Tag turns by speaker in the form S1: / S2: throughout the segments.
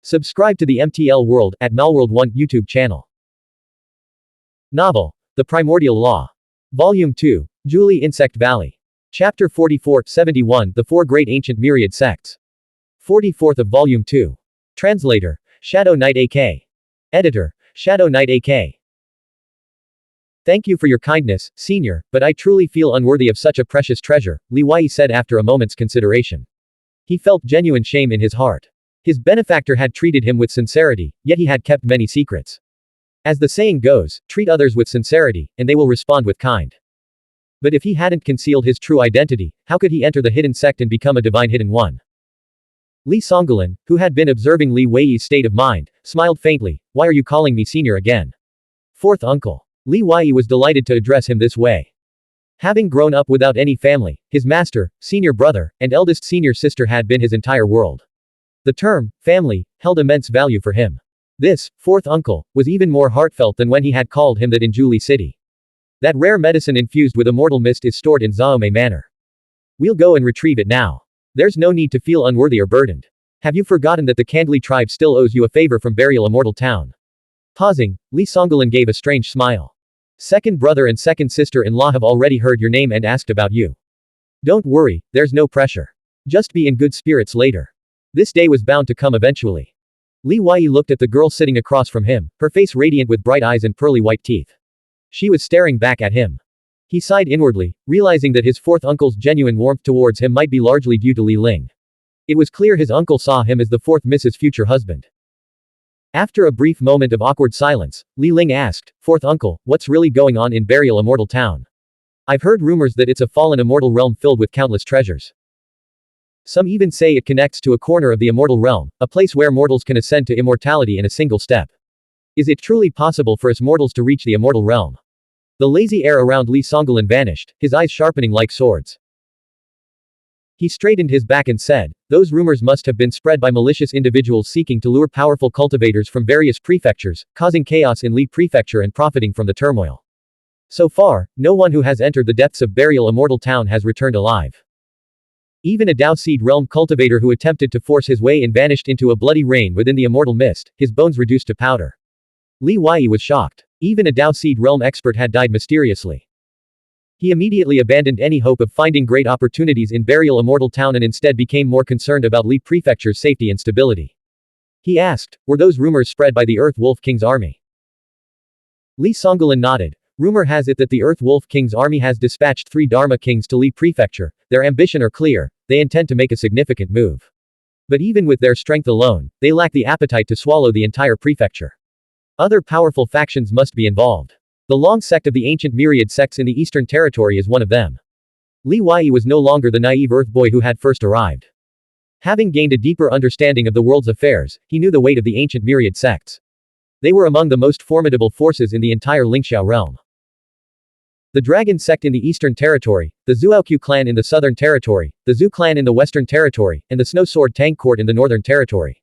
S1: Subscribe to the MTL World at Malworld 1 YouTube channel. Novel, The Primordial Law. Volume 2, Julie Insect Valley. Chapter 44, 71, The Four Great Ancient Myriad Sects. 44th of Volume 2. Translator, Shadow Knight AK. Editor, Shadow Knight AK. Thank you for your kindness, Senior, but I truly feel unworthy of such a precious treasure, Li Wei said after a moment's consideration. He felt genuine shame in his heart. His benefactor had treated him with sincerity, yet he had kept many secrets. As the saying goes, treat others with sincerity, and they will respond with kind. But if he hadn't concealed his true identity, how could he enter the hidden sect and become a divine hidden one? Li Songolin, who had been observing Li Wei's state of mind, smiled faintly. Why are you calling me senior again? Fourth uncle. Li Wei was delighted to address him this way. Having grown up without any family, his master, senior brother, and eldest senior sister had been his entire world. The term, family, held immense value for him. This, fourth uncle, was even more heartfelt than when he had called him that in Julie City. That rare medicine infused with immortal mist is stored in Zaome Manor. We'll go and retrieve it now. There's no need to feel unworthy or burdened. Have you forgotten that the Kandli tribe still owes you a favor from Burial Immortal Town? Pausing, Li Songolin gave a strange smile. Second brother and second sister-in-law have already heard your name and asked about you. Don't worry, there's no pressure. Just be in good spirits later. This day was bound to come eventually. Li Wei looked at the girl sitting across from him, her face radiant with bright eyes and pearly white teeth. She was staring back at him. He sighed inwardly, realizing that his fourth uncle's genuine warmth towards him might be largely due to Li Ling. It was clear his uncle saw him as the fourth Mrs. future husband. After a brief moment of awkward silence, Li Ling asked, Fourth uncle, what's really going on in Burial Immortal Town? I've heard rumors that it's a fallen immortal realm filled with countless treasures. Some even say it connects to a corner of the immortal realm, a place where mortals can ascend to immortality in a single step. Is it truly possible for us mortals to reach the immortal realm? The lazy air around Li Songolin vanished, his eyes sharpening like swords. He straightened his back and said, those rumors must have been spread by malicious individuals seeking to lure powerful cultivators from various prefectures, causing chaos in Li Prefecture and profiting from the turmoil. So far, no one who has entered the depths of Burial Immortal Town has returned alive. Even a Dao Seed Realm cultivator who attempted to force his way in vanished into a bloody rain within the immortal mist, his bones reduced to powder. Li Wei was shocked. Even a Dao Seed Realm expert had died mysteriously. He immediately abandoned any hope of finding great opportunities in Burial Immortal Town and instead became more concerned about Li Prefecture's safety and stability. He asked, were those rumors spread by the Earth Wolf King's army? Li Songolin nodded. Rumor has it that the Earth Wolf King's army has dispatched 3 Dharma Kings to Li Prefecture. Their ambition are clear, they intend to make a significant move. But even with their strength alone, they lack the appetite to swallow the entire prefecture. Other powerful factions must be involved. The long sect of the ancient myriad sects in the Eastern Territory is one of them. Li Wei was no longer the naive Earth boy who had first arrived. Having gained a deeper understanding of the world's affairs, he knew the weight of the ancient myriad sects. They were among the most formidable forces in the entire Lingxiao realm. The Dragon Sect in the Eastern Territory, the Zhuoqiu clan in the Southern Territory, the Zhu clan in the Western Territory, and the Snow Sword Tank Court in the Northern Territory.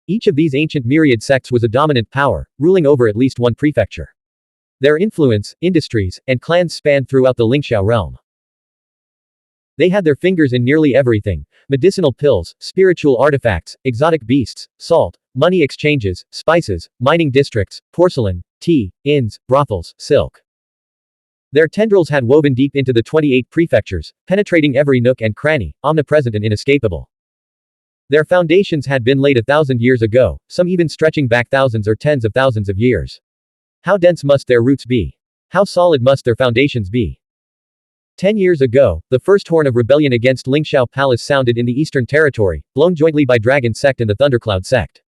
S1: Each of these ancient myriad sects was a dominant power, ruling over at least one prefecture. Their influence, industries, and clans spanned throughout the Lingxiao realm. They had their fingers in nearly everything: medicinal pills, spiritual artifacts, exotic beasts, salt, money exchanges, spices, mining districts, porcelain, tea, inns, brothels, silk. Their tendrils had woven deep into the 28 prefectures, penetrating every nook and cranny, omnipresent and inescapable. Their foundations had been laid 1,000 years ago, some even stretching back thousands or tens of thousands of years. How dense must their roots be? How solid must their foundations be? 10 years ago, the first horn of rebellion against Lingxiao Palace sounded in the Eastern Territory, blown jointly by Dragon Sect and the Thundercloud Sect.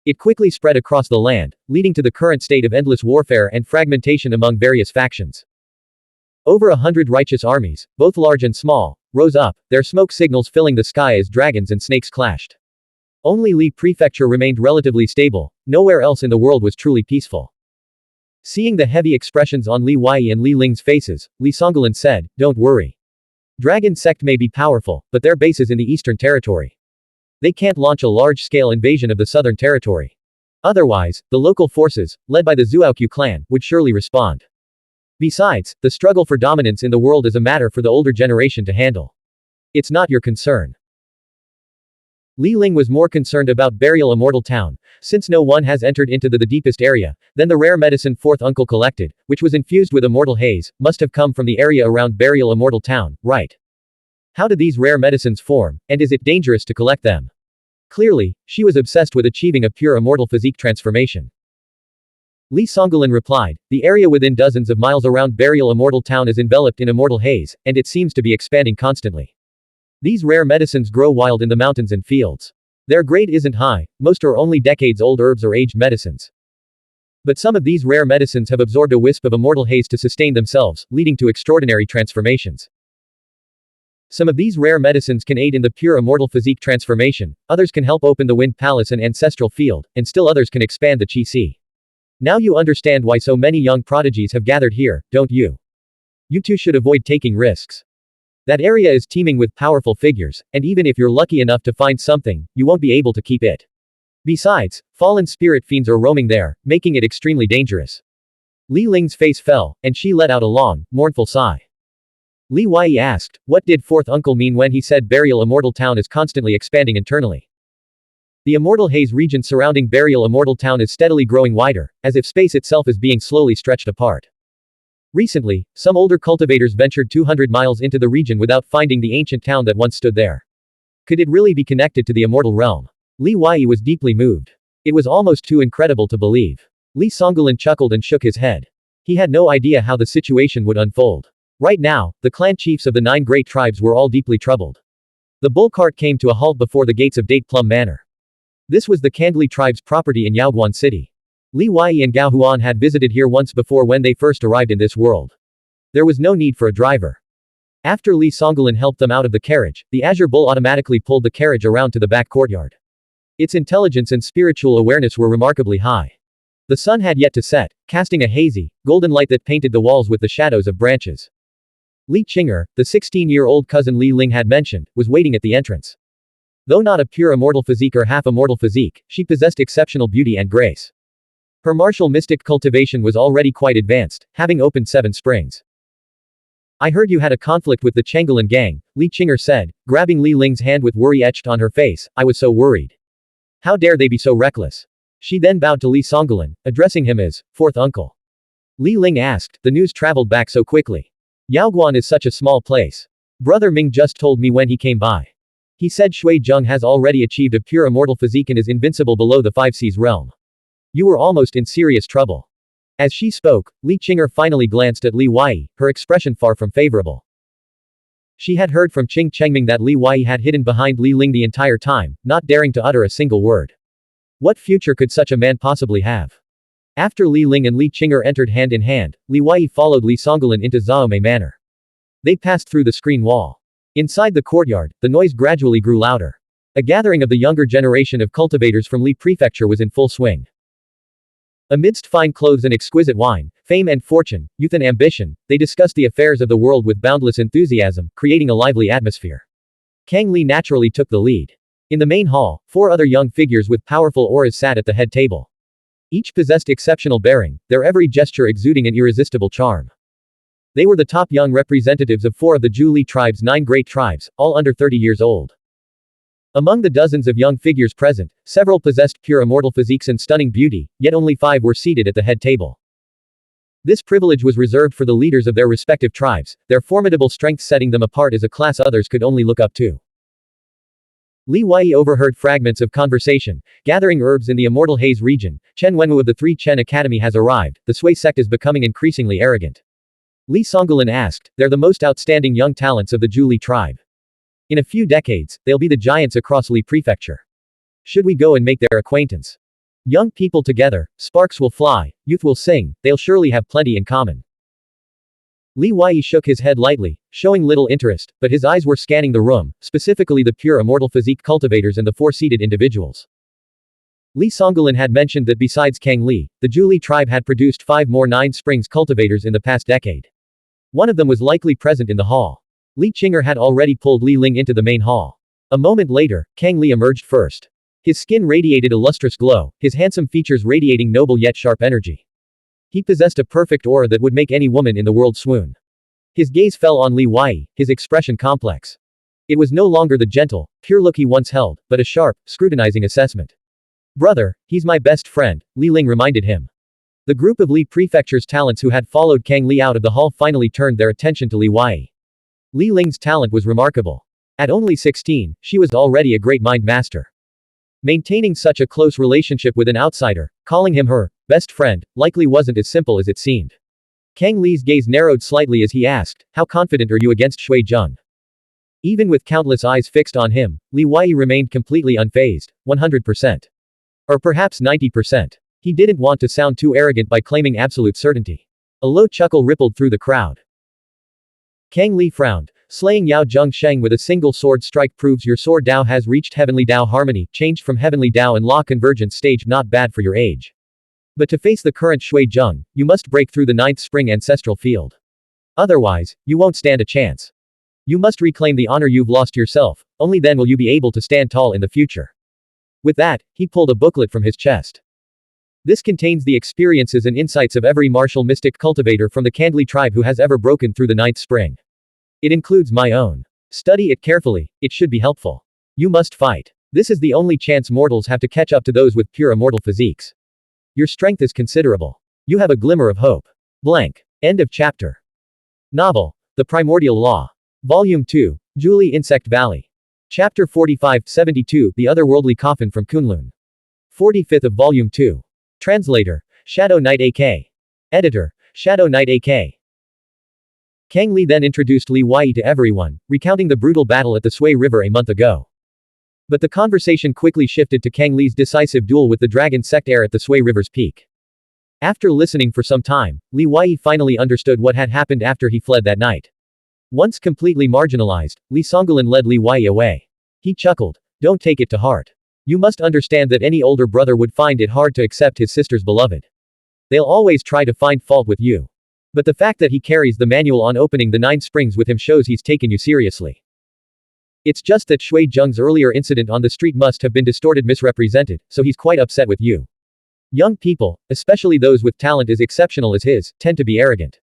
S1: It quickly spread across the land, leading to the current state of endless warfare and fragmentation among various factions. Over 100 righteous armies, both large and small, rose up, their smoke signals filling the sky as dragons and snakes clashed. Only Li Prefecture remained relatively stable, nowhere else in the world was truly peaceful. Seeing the heavy expressions on Li Wei and Li Ling's faces, Li Songolin said, don't worry. Dragon Sect may be powerful, but their base is in the Eastern Territory. They can't launch a large-scale invasion of the Southern Territory. Otherwise, the local forces, led by the Zhuoqiu clan, would surely respond. Besides, the struggle for dominance in the world is a matter for the older generation to handle. It's not your concern. Li Ling was more concerned about Burial Immortal Town, since no one has entered into the deepest area, then the rare medicine fourth uncle collected, which was infused with immortal haze, must have come from the area around Burial Immortal Town, right? How did these rare medicines form, and is it dangerous to collect them? Clearly, she was obsessed with achieving a pure immortal physique transformation. Li Songolin replied, the area within dozens of miles around Burial Immortal Town is enveloped in immortal haze, and it seems to be expanding constantly. These rare medicines grow wild in the mountains and fields. Their grade isn't high, most are only decades-old herbs or aged medicines. But some of these rare medicines have absorbed a wisp of immortal haze to sustain themselves, leading to extraordinary transformations. Some of these rare medicines can aid in the pure immortal physique transformation, others can help open the Wind Palace and Ancestral Field, and still others can expand the Qi. Now you understand why so many young prodigies have gathered here, don't you? You too should avoid taking risks. That area is teeming with powerful figures, and even if you're lucky enough to find something, you won't be able to keep it. Besides, fallen spirit fiends are roaming there, making it extremely dangerous. Li Ling's face fell, and she let out a long, mournful sigh. Li Wei asked, what did fourth uncle mean when he said Burial Immortal Town is constantly expanding internally? The immortal haze region surrounding Burial Immortal Town is steadily growing wider, as if space itself is being slowly stretched apart. Recently, some older cultivators ventured 200 miles into the region without finding the ancient town that once stood there. Could it really be connected to the immortal realm? Li Wei was deeply moved. It was almost too incredible to believe. Li Songolin chuckled and shook his head. He had no idea how the situation would unfold. Right now, the clan chiefs of the 9 great tribes were all deeply troubled. The bull cart came to a halt before the gates of Date Plum Manor. This was the Kandli tribe's property in Yaoguan City. Li Wei and Xuanhuan had visited here once before when they first arrived in this world. There was no need for a driver. After Li Songolin helped them out of the carriage, the Azure Bull automatically pulled the carriage around to the back courtyard. Its intelligence and spiritual awareness were remarkably high. The sun had yet to set, casting a hazy, golden light that painted the walls with the shadows of branches. Li Qinger, the 16-year-old cousin Li Ling had mentioned, was waiting at the entrance. Though not a pure immortal physique or half-immortal physique, she possessed exceptional beauty and grace. Her martial mystic cultivation was already quite advanced, having opened 7 springs. I heard you had a conflict with the Changolin gang, Li Qinger said, grabbing Li Ling's hand with worry etched on her face. I was so worried. How dare they be so reckless? She then bowed to Li Songolin, addressing him as, fourth uncle. Li Ling asked, the news traveled back so quickly. Yaoguan is such a small place. Brother Ming just told me when he came by. He said Shui Zheng has already achieved a pure immortal physique and is invincible below the 5 seas realm. You were almost in serious trouble. As she spoke, Li Qinger finally glanced at Li Wei, her expression far from favorable. She had heard from Qing Chengming that Li Wei had hidden behind Li Ling the entire time, not daring to utter a single word. What future could such a man possibly have? After Li Ling and Li Qinger entered hand in hand, Li Wei followed Li Songolin into Zaomei Manor. They passed through the screen wall. Inside the courtyard, the noise gradually grew louder. A gathering of the younger generation of cultivators from Li Prefecture was in full swing. Amidst fine clothes and exquisite wine, fame and fortune, youth and ambition, they discussed the affairs of the world with boundless enthusiasm, creating a lively atmosphere. Kang Li naturally took the lead. In the main hall, 4 other young figures with powerful auras sat at the head table. Each possessed exceptional bearing, their every gesture exuding an irresistible charm. They were the top young representatives of 4 of the Zhu Li tribe's 9 great tribes, all under 30 years old. Among the dozens of young figures present, several possessed pure immortal physiques and stunning beauty, yet only 5 were seated at the head table. This privilege was reserved for the leaders of their respective tribes, their formidable strength setting them apart as a class others could only look up to. Li Wei overheard fragments of conversation, gathering herbs in the immortal haze region. Chen Wenwu of the 3 Chen Academy has arrived, the Sui sect is becoming increasingly arrogant. Li Songolin asked, they're the most outstanding young talents of the Zhu Li tribe. In a few decades, they'll be the giants across Li Prefecture. Should we go and make their acquaintance? Young people together, sparks will fly, youth will sing, they'll surely have plenty in common. Li Wei shook his head lightly, showing little interest, but his eyes were scanning the room, specifically the pure immortal physique cultivators and the 4 seated individuals. Li Songolin had mentioned that besides Kang Li, the Zhu Li tribe had produced 5 more 9 springs cultivators in the past decade. One of them was likely present in the hall. Li Qinger had already pulled Li Ling into the main hall. A moment later, Kang Li emerged first. His skin radiated a lustrous glow, his handsome features radiating noble yet sharp energy. He possessed a perfect aura that would make any woman in the world swoon. His gaze fell on Li Wei, his expression complex. It was no longer the gentle, pure look he once held, but a sharp, scrutinizing assessment. Brother, he's my best friend, Li Ling reminded him. The group of Li Prefecture's talents who had followed Kang Li out of the hall finally turned their attention to Li Wei. Li Ling's talent was remarkable. At only 16, she was already a great mind master. Maintaining such a close relationship with an outsider, calling him her best friend, likely wasn't as simple as it seemed. Kang Li's gaze narrowed slightly as he asked, "How confident are you against Shui Zheng?" Even with countless eyes fixed on him, Li Wei remained completely unfazed, 100%. Or perhaps 90%. He didn't want to sound too arrogant by claiming absolute certainty. A low chuckle rippled through the crowd. Kang Li frowned. Slaying Yao Zheng Sheng with a single sword strike proves your sword Dao has reached Heavenly Dao harmony, changed from Heavenly Dao and Law convergence stage, not bad for your age. But to face the current Shui Zheng, you must break through the ninth spring ancestral field. Otherwise, you won't stand a chance. You must reclaim the honor you've lost yourself, only then will you be able to stand tall in the future. With that, he pulled a booklet from his chest. This contains the experiences and insights of every martial mystic cultivator from the Kandli tribe who has ever broken through the ninth spring. It includes my own. Study it carefully, it should be helpful. You must fight. This is the only chance mortals have to catch up to those with pure immortal physiques. Your strength is considerable. You have a glimmer of hope. Blank. End of chapter. Novel, The Primordial Law. Volume 2, Julie Insect Valley. Chapter 45-72, The Otherworldly Coffin from Kunlun. 45th of Volume 2. Translator, Shadow Knight AK. Editor, Shadow Knight AK. Kang Li then introduced Li Wei to everyone, recounting the brutal battle at the Sui River a month ago. But the conversation quickly shifted to Kang Li's decisive duel with the dragon sect heir at the Sui River's peak. After listening for some time, Li Wei finally understood what had happened after he fled that night. Once completely marginalized, Li Songolin led Li Wei away. He chuckled. Don't take it to heart. You must understand that any older brother would find it hard to accept his sister's beloved. They'll always try to find fault with you. But the fact that he carries the manual on opening the 9 springs with him shows he's taken you seriously. It's just that Shui Zheng's earlier incident on the street must have been distorted, misrepresented, so he's quite upset with you. Young people, especially those with talent as exceptional as his, tend to be arrogant.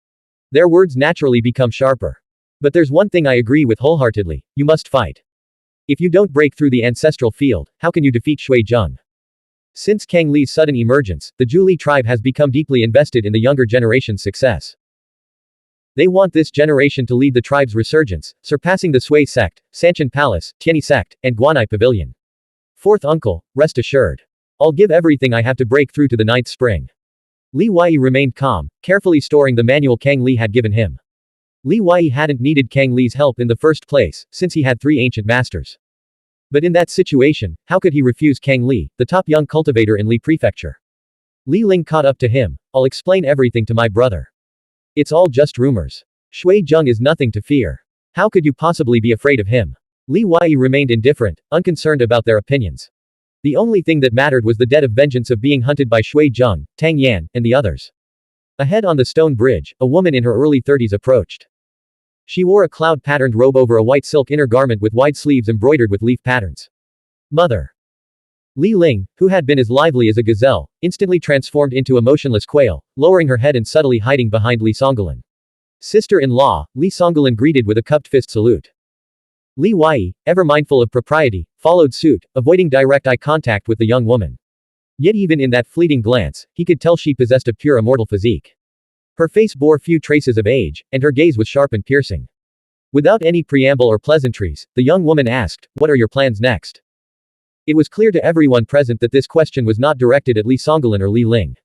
S1: Their words naturally become sharper. But there's one thing I agree with wholeheartedly, you must fight. If you don't break through the ancestral field, how can you defeat Shui Zheng? Since Kang Li's sudden emergence, the Zhu Li tribe has become deeply invested in the younger generation's success. They want this generation to lead the tribe's resurgence, surpassing the Sui sect, Sanchan Palace, Tianyi sect, and Guanai Pavilion. Fourth uncle, rest assured. I'll give everything I have to break through to the 9th spring. Li Wei remained calm, carefully storing the manual Kang Li had given him. Li Wei hadn't needed Kang Li's help in the first place, since he had 3 ancient masters. But in that situation, how could he refuse Kang Li, the top young cultivator in Li Prefecture? Li Ling caught up to him. I'll explain everything to my brother. It's all just rumors. Shui Zheng is nothing to fear. How could you possibly be afraid of him? Li Wei remained indifferent, unconcerned about their opinions. The only thing that mattered was the debt of vengeance of being hunted by Shui Zheng, Tang Yan, and the others. Ahead on the stone bridge, a woman in her early 30s approached. She wore a cloud-patterned robe over a white silk inner garment with wide sleeves embroidered with leaf patterns. Mother. Li Ling, who had been as lively as a gazelle, instantly transformed into a motionless quail, lowering her head and subtly hiding behind Li Songolin. Sister-in-law, Li Songolin greeted with a cupped fist salute. Li Wei, ever mindful of propriety, followed suit, avoiding direct eye contact with the young woman. Yet even in that fleeting glance, he could tell she possessed a pure immortal physique. Her face bore few traces of age, and her gaze was sharp and piercing. Without any preamble or pleasantries, the young woman asked, "What are your plans next?" It was clear to everyone present that this question was not directed at Li Songolin or Li Ling.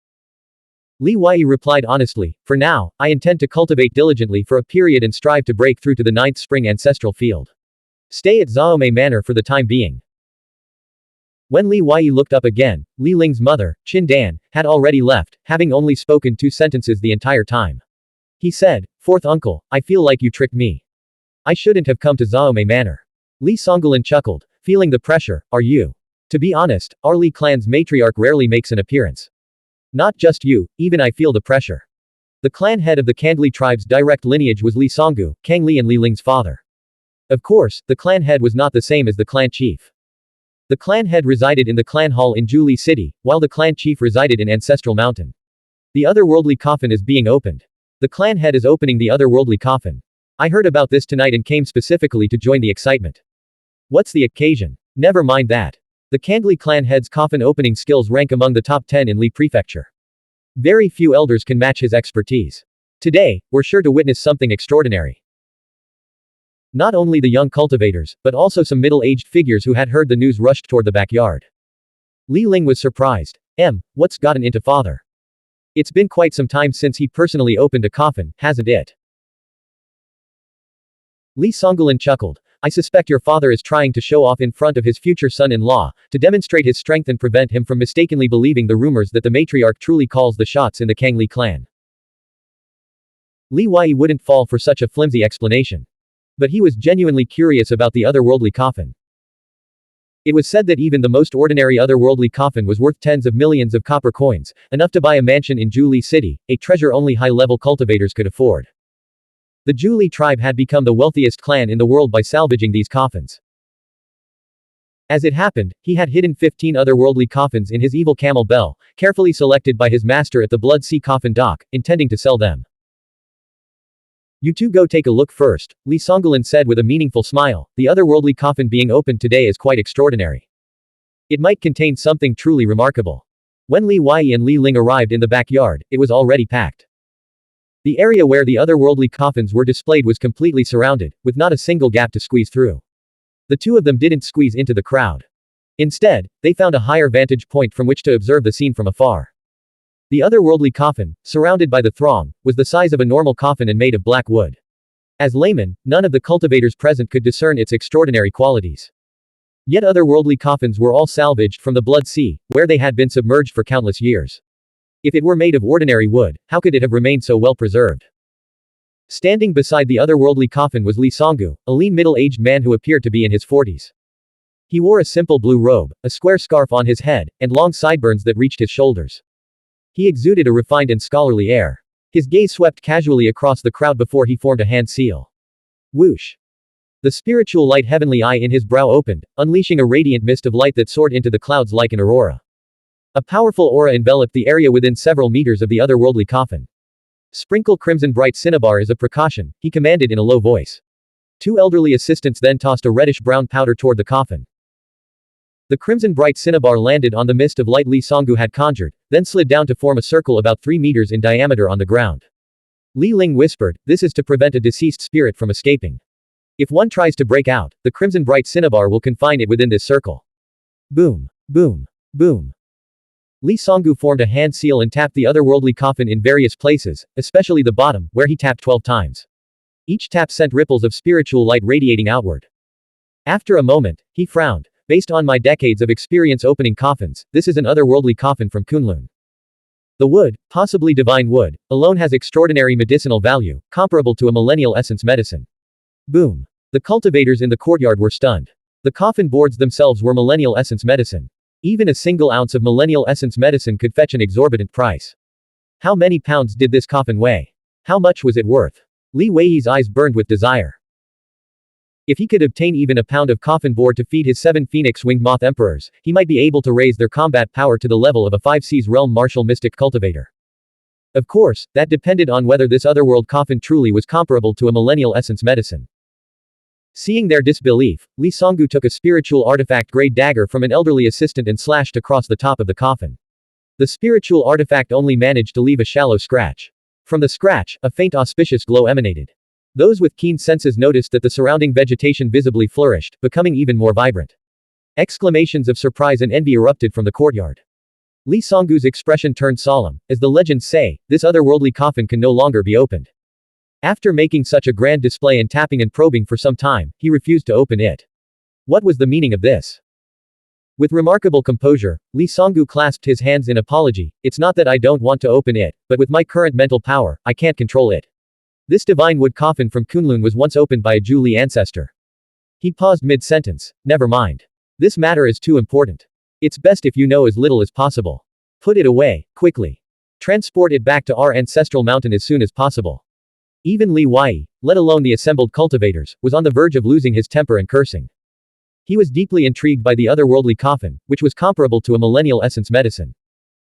S1: Li Wei replied honestly, "For now, I intend to cultivate diligently for a period and strive to break through to the 9th spring ancestral field. Stay at Zaome Manor for the time being." When Li Wei looked up again, Li Ling's mother, Qin Dan, had already left, having only spoken 2 sentences the entire time. He said, "Fourth uncle, I feel like you tricked me. I shouldn't have come to Zaome Manor." Li Songolin chuckled, feeling the pressure. "Are you? To be honest, our Li clan's matriarch rarely makes an appearance. Not just you, even I feel the pressure." The clan head of the Kandli tribe's direct lineage was Li Songgu, Kang Li and Li Ling's father. Of course, the clan head was not the same as the clan chief. The clan head resided in the clan hall in Zhu Li City, while the clan chief resided in Ancestral Mountain. The otherworldly coffin is being opened. The clan head is opening the otherworldly coffin. I heard about this tonight and came specifically to join the excitement. What's the occasion? Never mind that. The Kangli clan head's coffin opening skills rank among the top 10 in Li Prefecture. Very few elders can match his expertise. Today, we're sure to witness something extraordinary. Not only the young cultivators, but also some middle-aged figures who had heard the news rushed toward the backyard. Li Ling was surprised. What's gotten into father? It's been quite some time since he personally opened a coffin, hasn't it? Li Songgulan chuckled. I suspect your father is trying to show off in front of his future son-in-law, to demonstrate his strength and prevent him from mistakenly believing the rumors that the matriarch truly calls the shots in the Kangli clan. Li Wei wouldn't fall for such a flimsy explanation. But he was genuinely curious about the otherworldly coffin. It was said that even the most ordinary otherworldly coffin was worth tens of millions of copper coins, enough to buy a mansion in Zhuli City, a treasure only high-level cultivators could afford. The Zhuli tribe had become the wealthiest clan in the world by salvaging these coffins. As it happened, he had hidden 15 otherworldly coffins in his evil camel bell, carefully selected by his master at the Blood Sea coffin dock, intending to sell them. You two go take a look first, Li Songgulan said with a meaningful smile. The otherworldly coffin being opened today is quite extraordinary. It might contain something truly remarkable. When Li Wei and Li Ling arrived in the backyard, it was already packed. The area where the otherworldly coffins were displayed was completely surrounded, with not a single gap to squeeze through. The two of them didn't squeeze into the crowd. Instead, they found a higher vantage point from which to observe the scene from afar. The otherworldly coffin, surrounded by the throng, was the size of a normal coffin and made of black wood. As laymen, none of the cultivators present could discern its extraordinary qualities. Yet otherworldly coffins were all salvaged from the Blood Sea, where they had been submerged for countless years. If it were made of ordinary wood, how could it have remained so well preserved? Standing beside the otherworldly coffin was Li Songgu, a lean middle-aged man who appeared to be in his 40s. He wore a simple blue robe, a square scarf on his head, and long sideburns that reached his shoulders. He exuded a refined and scholarly air. His gaze swept casually across the crowd before he formed a hand seal. Whoosh! The spiritual light heavenly eye in his brow opened, unleashing a radiant mist of light that soared into the clouds like an aurora. A powerful aura enveloped the area within several meters of the otherworldly coffin. Sprinkle crimson bright cinnabar as a precaution, he commanded in a low voice. Two elderly assistants then tossed a reddish-brown powder toward the coffin. The crimson bright cinnabar landed on the mist of light Li Songgu had conjured, then slid down to form a circle about 3 meters in diameter on the ground. Li Ling whispered, this is to prevent a deceased spirit from escaping. If one tries to break out, the crimson bright cinnabar will confine it within this circle. Boom. Boom. Boom. Li Songgu formed a hand seal and tapped the otherworldly coffin in various places, especially the bottom, where he tapped 12 times. Each tap sent ripples of spiritual light radiating outward. After a moment, he frowned. Based on my decades of experience opening coffins, this is an otherworldly coffin from Kunlun. The wood, possibly divine wood, alone has extraordinary medicinal value, comparable to a millennial essence medicine. Boom. The cultivators in the courtyard were stunned. The coffin boards themselves were millennial essence medicine. Even a single ounce of millennial essence medicine could fetch an exorbitant price. How many pounds did this coffin weigh? How much was it worth? Li Wei's eyes burned with desire. If he could obtain even a pound of coffin board to feed his 7 phoenix-winged moth emperors, he might be able to raise their combat power to the level of a 5 seas realm martial mystic cultivator. Of course, that depended on whether this otherworld coffin truly was comparable to a millennial essence medicine. Seeing their disbelief, Li Songgu took a spiritual artifact-grade dagger from an elderly assistant and slashed across the top of the coffin. The spiritual artifact only managed to leave a shallow scratch. From the scratch, a faint auspicious glow emanated. Those with keen senses noticed that the surrounding vegetation visibly flourished, becoming even more vibrant. Exclamations of surprise and envy erupted from the courtyard. Li Songgu's expression turned solemn. As the legends say, this otherworldly coffin can no longer be opened. After making such a grand display and tapping and probing for some time, he refused to open it. What was the meaning of this? With remarkable composure, Li Songgu clasped his hands in apology. It's not that I don't want to open it, but with my current mental power, I can't control it. This divine wood coffin from Kunlun was once opened by a Zhuli ancestor. He paused mid-sentence. Never mind. This matter is too important. It's best if you know as little as possible. Put it away, quickly. Transport it back to our ancestral mountain as soon as possible. Even Li Wei, let alone the assembled cultivators, was on the verge of losing his temper and cursing. He was deeply intrigued by the otherworldly coffin, which was comparable to a millennial essence medicine.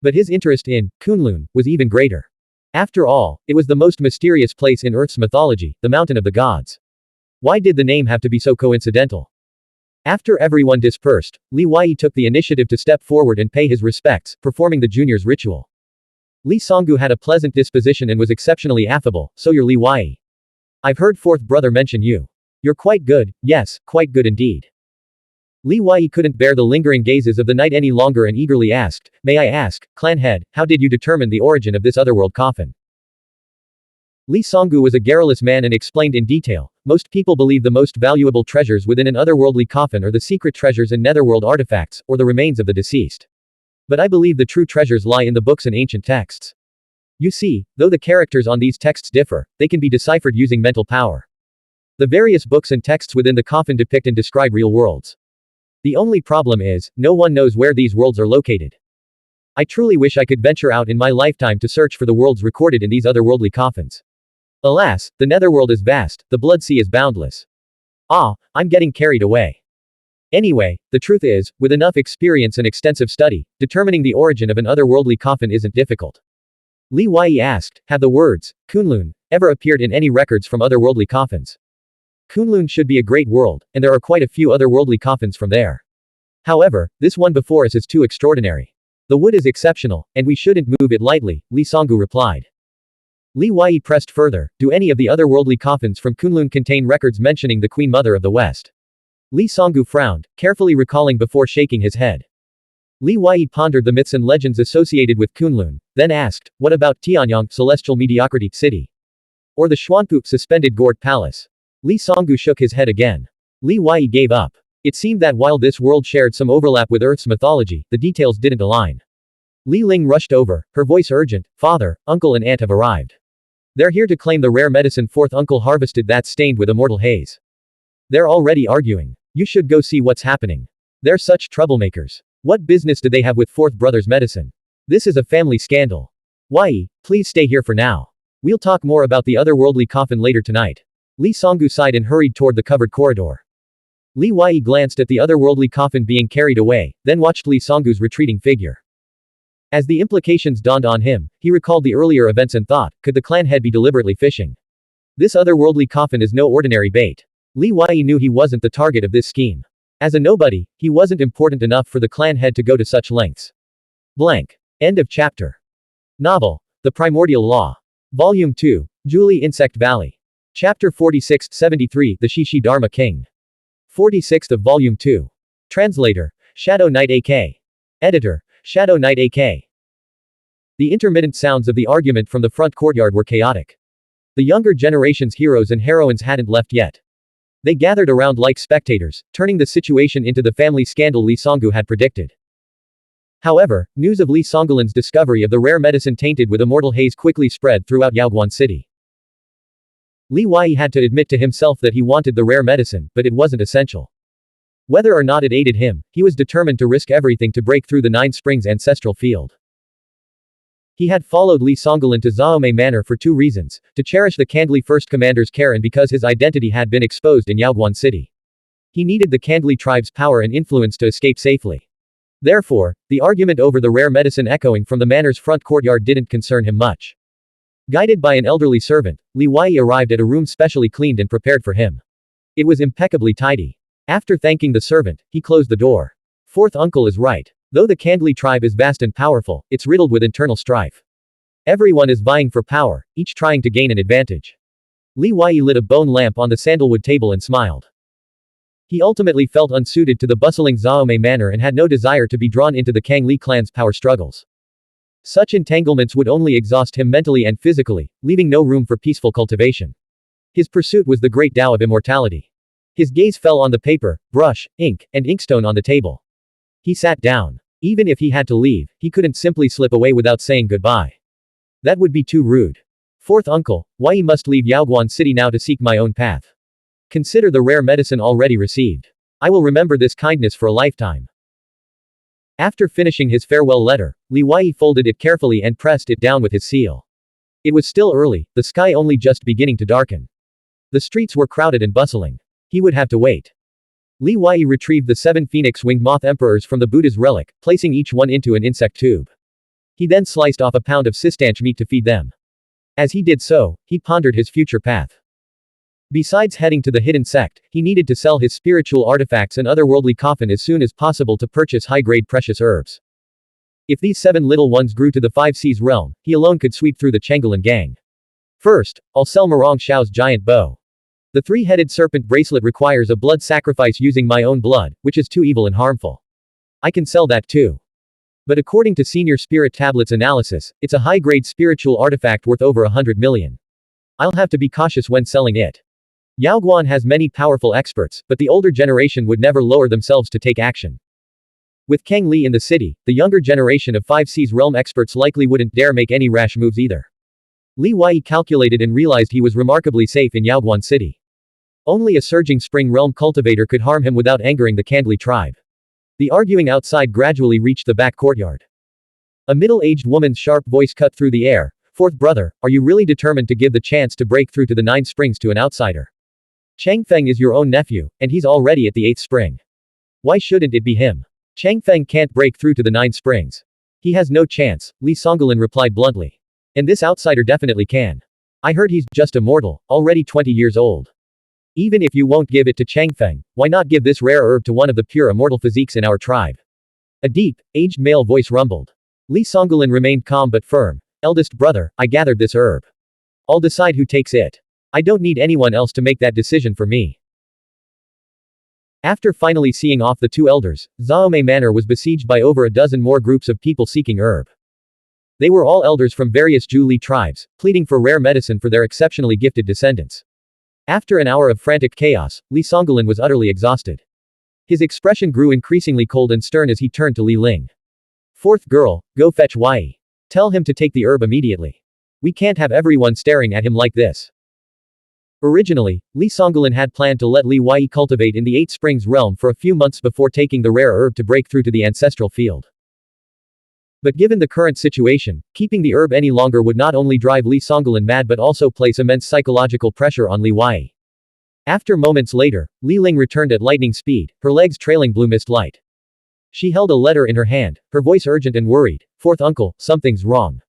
S1: But his interest in Kunlun was even greater. After all, it was the most mysterious place in Earth's mythology, the Mountain of the Gods. Why did the name have to be so coincidental? After everyone dispersed, Li Wei took the initiative to step forward and pay his respects, performing the junior's ritual. Li Songgu had a pleasant disposition and was exceptionally affable. So you're Li Wei. I've heard fourth brother mention you. You're quite good, yes, quite good indeed. Li Wei couldn't bear the lingering gazes of the knight any longer and eagerly asked, may I ask, clan head, how did you determine the origin of this otherworld coffin? Li Songgu was a garrulous man and explained in detail, most people believe the most valuable treasures within an otherworldly coffin are the secret treasures and netherworld artifacts, or the remains of the deceased. But I believe the true treasures lie in the books and ancient texts. You see, though the characters on these texts differ, they can be deciphered using mental power. The various books and texts within the coffin depict and describe real worlds. The only problem is, no one knows where these worlds are located. I truly wish I could venture out in my lifetime to search for the worlds recorded in these otherworldly coffins. Alas, the netherworld is vast, the blood sea is boundless. Ah, I'm getting carried away. Anyway, the truth is, with enough experience and extensive study, determining the origin of an otherworldly coffin isn't difficult. Li Wei asked, have the words, Kunlun, ever appeared in any records from otherworldly coffins? Kunlun should be a great world, and there are quite a few otherworldly coffins from there. However, this one before us is too extraordinary. The wood is exceptional, and we shouldn't move it lightly, Li Songgu replied. Li Wei pressed further, do any of the otherworldly coffins from Kunlun contain records mentioning the Queen Mother of the West? Li Songgu frowned, carefully recalling before shaking his head. Li Wei pondered the myths and legends associated with Kunlun, then asked, what about Tianyang, Celestial Mediocrity City? Or the Xuanhuan, Suspended Gourd Palace? Li Songgu shook his head again. Li Wei gave up. It seemed that while this world shared some overlap with Earth's mythology, the details didn't align. Li Ling rushed over, her voice urgent, father, uncle and aunt have arrived. They're here to claim the rare medicine fourth uncle harvested that's stained with immortal haze. They're already arguing. You should go see what's happening. They're such troublemakers. What business do they have with fourth brother's medicine? This is a family scandal. Wei, please stay here for now. We'll talk more about the otherworldly coffin later tonight. Li Songgu sighed and hurried toward the covered corridor. Li Wei glanced at the otherworldly coffin being carried away, then watched Li Songgu's retreating figure. As the implications dawned on him, he recalled the earlier events and thought, could the clan head be deliberately fishing? This otherworldly coffin is no ordinary bait. Li Wei knew he wasn't the target of this scheme. As a nobody, he wasn't important enough for the clan head to go to such lengths. Blank. End of chapter. Novel. The Primordial Law. Volume 2. Julie Insect Valley. Chapter 46-73 The Shishi Dharma King. 46th of Volume 2. Translator. Shadow Knight AK. Editor. Shadow Knight AK. The intermittent sounds of the argument from the front courtyard were chaotic. The younger generation's heroes and heroines hadn't left yet. They gathered around like spectators, turning the situation into the family scandal Li Songgu had predicted. However, news of Li Songgulin's discovery of the rare medicine tainted with immortal haze quickly spread throughout Xuanhuan City. Li Wei had to admit to himself that he wanted the rare medicine, but it wasn't essential. Whether or not it aided him, he was determined to risk everything to break through the Nine Springs ancestral field. He had followed Li Songgulin to Zaome Manor for two reasons, to cherish the Kandli First Commander's care and because his identity had been exposed in Xuanhuan City. He needed the Kandli tribe's power and influence to escape safely. Therefore, the argument over the rare medicine echoing from the manor's front courtyard didn't concern him much. Guided by an elderly servant, Li Wei arrived at a room specially cleaned and prepared for him. It was impeccably tidy. After thanking the servant, he closed the door. Fourth uncle is right. Though the Kandli tribe is vast and powerful, it's riddled with internal strife. Everyone is vying for power, each trying to gain an advantage. Li Wei lit a bone lamp on the sandalwood table and smiled. He ultimately felt unsuited to the bustling Zaome manor and had no desire to be drawn into the Kang Li clan's power struggles. Such entanglements would only exhaust him mentally and physically, leaving no room for peaceful cultivation. His pursuit was the great Tao of immortality. His gaze fell on the paper, brush, ink, and inkstone on the table. He sat down. Even if he had to leave, he couldn't simply slip away without saying goodbye. That would be too rude. Fourth uncle, Wei must leave Xuanhuan City now to seek my own path. Consider the rare medicine already received. I will remember this kindness for a lifetime. After finishing his farewell letter, Li Wei folded it carefully and pressed it down with his seal. It was still early, the sky only just beginning to darken. The streets were crowded and bustling. He would have to wait. Li Wei retrieved the 7 phoenix-winged moth emperors from the Buddha's relic, placing each one into an insect tube. He then sliced off a pound of sistanch meat to feed them. As he did so, he pondered his future path. Besides heading to the hidden sect, he needed to sell his spiritual artifacts and otherworldly coffin as soon as possible to purchase high-grade precious herbs. If these 7 little ones grew to the 5 seas realm, he alone could sweep through the Chenggalan gang. First, I'll sell Morong Xiao's giant bow. The 3-headed serpent bracelet requires a blood sacrifice using my own blood, which is too evil and harmful. I can sell that too. But according to Senior Spirit Tablet's analysis, it's a high-grade spiritual artifact worth over 100 million. I'll have to be cautious when selling it. Yaoguan has many powerful experts, but the older generation would never lower themselves to take action. With Kang Li in the city, the younger generation of 5 seas realm experts likely wouldn't dare make any rash moves either. Li Wei calculated and realized he was remarkably safe in Yaoguan city. Only a surging spring realm cultivator could harm him without angering the Kangli tribe. The arguing outside gradually reached the back courtyard. A middle-aged woman's sharp voice cut through the air. Fourth brother, are you really determined to give the chance to break through to the 9 springs to an outsider? Changfeng is your own nephew, and he's already at the 8th spring. Why shouldn't it be him? Changfeng can't break through to the 9 springs. He has no chance, Li Songolin replied bluntly. And this outsider definitely can. I heard he's just a mortal, already 20 years old. Even if you won't give it to Changfeng, why not give this rare herb to one of the pure immortal physiques in our tribe? A deep, aged male voice rumbled. Li Songolin remained calm but firm. Eldest brother, I gathered this herb. I'll decide who takes it. I don't need anyone else to make that decision for me. After finally seeing off the 2 elders, Zaome Manor was besieged by over a dozen more groups of people seeking herb. They were all elders from various Zhu Li tribes, pleading for rare medicine for their exceptionally gifted descendants. After an hour of frantic chaos, Li Songolin was utterly exhausted. His expression grew increasingly cold and stern as he turned to Li Ling. Fourth girl, go fetch Wei. Tell him to take the herb immediately. We can't have everyone staring at him like this. Originally, Li Songolin had planned to let Li Wei cultivate in the 8 Springs realm for a few months before taking the rare herb to break through to the ancestral field. But given the current situation, keeping the herb any longer would not only drive Li Songolin mad but also place immense psychological pressure on Li Wei. After moments later, Li Ling returned at lightning speed, her legs trailing blue mist light. She held a letter in her hand, her voice urgent and worried. Fourth uncle, something's wrong.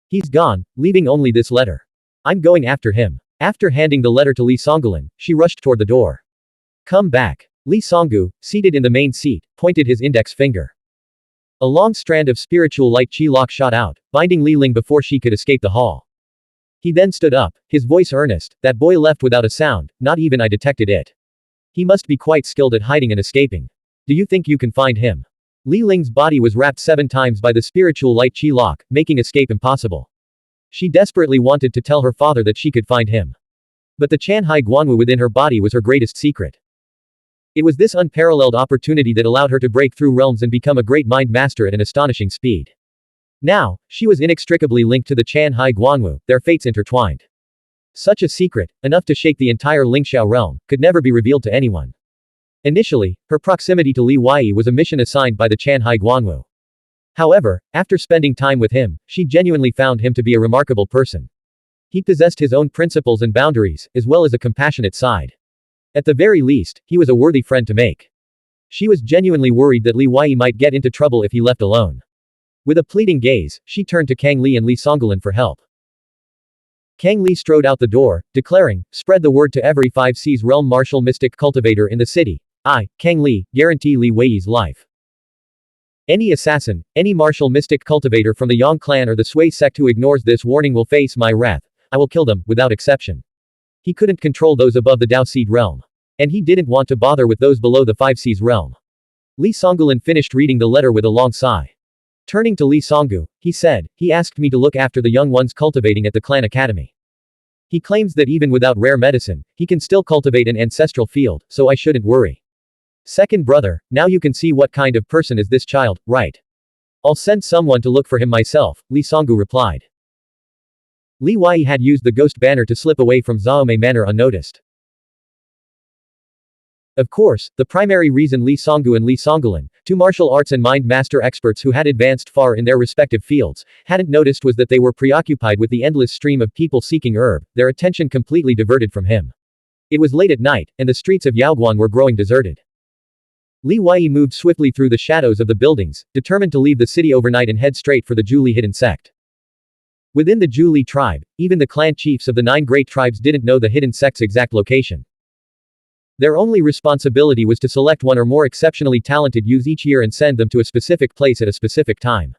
S1: He's gone, leaving only this letter. I'm going after him. After handing the letter to Li Songolin, she rushed toward the door. Come back. Li Songgu, seated in the main seat, pointed his index finger. A long strand of spiritual light chi-lok shot out, binding Li Ling before she could escape the hall. He then stood up, his voice earnest. That boy left without a sound, not even I detected it. He must be quite skilled at hiding and escaping. Do you think you can find him? Li Ling's body was wrapped 7 times by the spiritual light chi-lok, making escape impossible. She desperately wanted to tell her father that she could find him. But the Chanhai Guanwu within her body was her greatest secret. It was this unparalleled opportunity that allowed her to break through realms and become a great mind master at an astonishing speed. Now, she was inextricably linked to the Chanhai Guanwu, their fates intertwined. Such a secret, enough to shake the entire Lingxiao realm, could never be revealed to anyone. Initially, her proximity to Li Wei was a mission assigned by the Chanhai Guanwu. However, after spending time with him, she genuinely found him to be a remarkable person. He possessed his own principles and boundaries, as well as a compassionate side. At the very least, he was a worthy friend to make. She was genuinely worried that Li Wei might get into trouble if he left alone. With a pleading gaze, she turned to Kang Li and Li Songolin for help. Kang Li strode out the door, declaring, spread the word to every 5 seas realm martial mystic cultivator in the city. I, Kang Li, guarantee Li Wei's life. Any assassin, any martial mystic cultivator from the Yang clan or the Sui sect who ignores this warning will face my wrath. I will kill them, without exception. He couldn't control those above the Dao Seed realm. And he didn't want to bother with those below the 5 seas realm. Li Songolin finished reading the letter with a long sigh. Turning to Li Songgu, he said, he asked me to look after the young ones cultivating at the clan academy. He claims that even without rare medicine, he can still cultivate an ancestral field, so I shouldn't worry. Second brother, now you can see what kind of person is this child, right? I'll send someone to look for him myself, Li Songgu replied. Li Wei had used the ghost banner to slip away from Zaome Manor unnoticed. Of course, the primary reason Li Songgu and Li Songolin, 2 martial arts and mind master experts who had advanced far in their respective fields, hadn't noticed was that they were preoccupied with the endless stream of people seeking herb, their attention completely diverted from him. It was late at night, and the streets of Yaoguan were growing deserted. Li Wei moved swiftly through the shadows of the buildings, determined to leave the city overnight and head straight for the Zhu Li hidden sect. Within the Zhu Li tribe, even the clan chiefs of the 9 great tribes didn't know the hidden sect's exact location. Their only responsibility was to select one or more exceptionally talented youths each year and send them to a specific place at a specific time.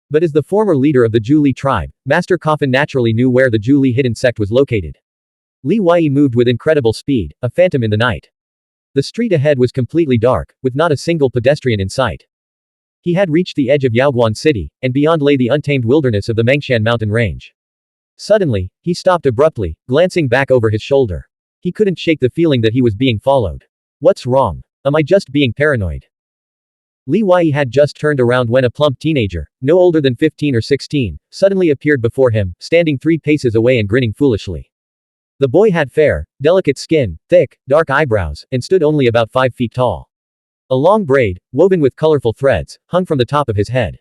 S1: But as the former leader of the Zhu Li tribe, Master Coffin naturally knew where the Zhu Li hidden sect was located. Li Wei moved with incredible speed, a phantom in the night. The street ahead was completely dark, with not a single pedestrian in sight. He had reached the edge of Yaoguan City, and beyond lay the untamed wilderness of the Mengshan mountain range. Suddenly, he stopped abruptly, glancing back over his shoulder. He couldn't shake the feeling that he was being followed. What's wrong? Am I just being paranoid? Li Wei had just turned around when a plump teenager, no older than 15 or 16, suddenly appeared before him, standing 3 paces away and grinning foolishly. The boy had fair, delicate skin, thick, dark eyebrows, and stood only about 5 feet tall. A long braid, woven with colorful threads, hung from the top of his head.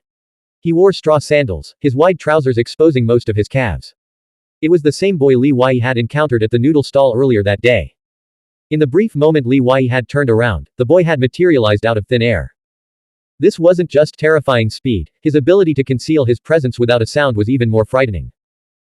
S1: He wore straw sandals, his wide trousers exposing most of his calves. It was the same boy Li Wei had encountered at the noodle stall earlier that day. In the brief moment Li Wei had turned around, the boy had materialized out of thin air. This wasn't just terrifying speed, his ability to conceal his presence without a sound was even more frightening.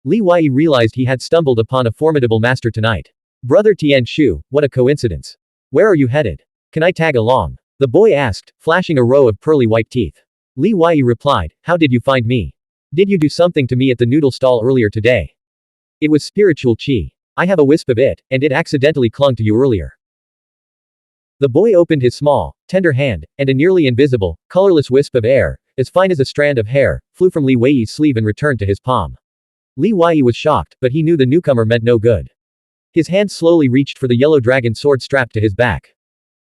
S1: Li Wei realized he had stumbled upon a formidable master tonight. Brother Tian Shu, what a coincidence. Where are you headed? Can I tag along? The boy asked, flashing a row of pearly white teeth. Li Wei replied, how did you find me? Did you do something to me at the noodle stall earlier today? It was spiritual qi. I have a wisp of it, and it accidentally clung to you earlier. The boy opened his small, tender hand, and a nearly invisible, colorless wisp of air, as fine as a strand of hair, flew from Li Wei's sleeve and returned to his palm. Li Wei was shocked, but he knew the newcomer meant no good. His hand slowly reached for the yellow dragon sword strapped to his back.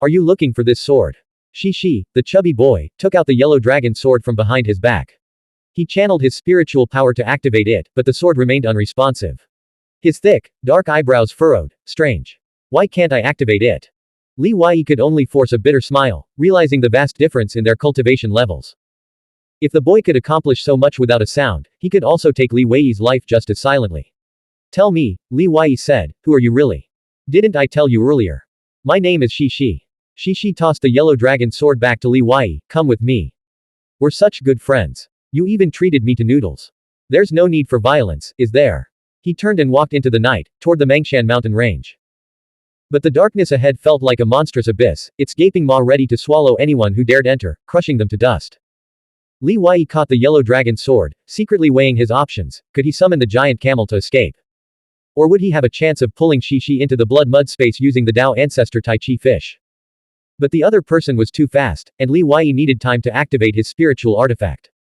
S1: Are you looking for this sword? Shi, the chubby boy, took out the yellow dragon sword from behind his back. He channeled his spiritual power to activate it, but the sword remained unresponsive. His thick, dark eyebrows furrowed. Strange. Why can't I activate it? Li Wei could only force a bitter smile, realizing the vast difference in their cultivation levels. If the boy could accomplish so much without a sound, he could also take Li Wei's life just as silently. Tell me, Li Wei said, who are you really? Didn't I tell you earlier? My name is Shi. Shi tossed the yellow dragon sword back to Li Wei, come with me. We're such good friends. You even treated me to noodles. There's no need for violence, is there? He turned and walked into the night, toward the Mengshan mountain range. But the darkness ahead felt like a monstrous abyss, its gaping maw ready to swallow anyone who dared enter, crushing them to dust. Li Wei caught the yellow dragon sword, secretly weighing his options. Could he summon the giant camel to escape? Or would he have a chance of pulling Shi into the blood mud space using the Dao ancestor Tai Chi fish? But the other person was too fast, and Li Wei needed time to activate his spiritual artifact.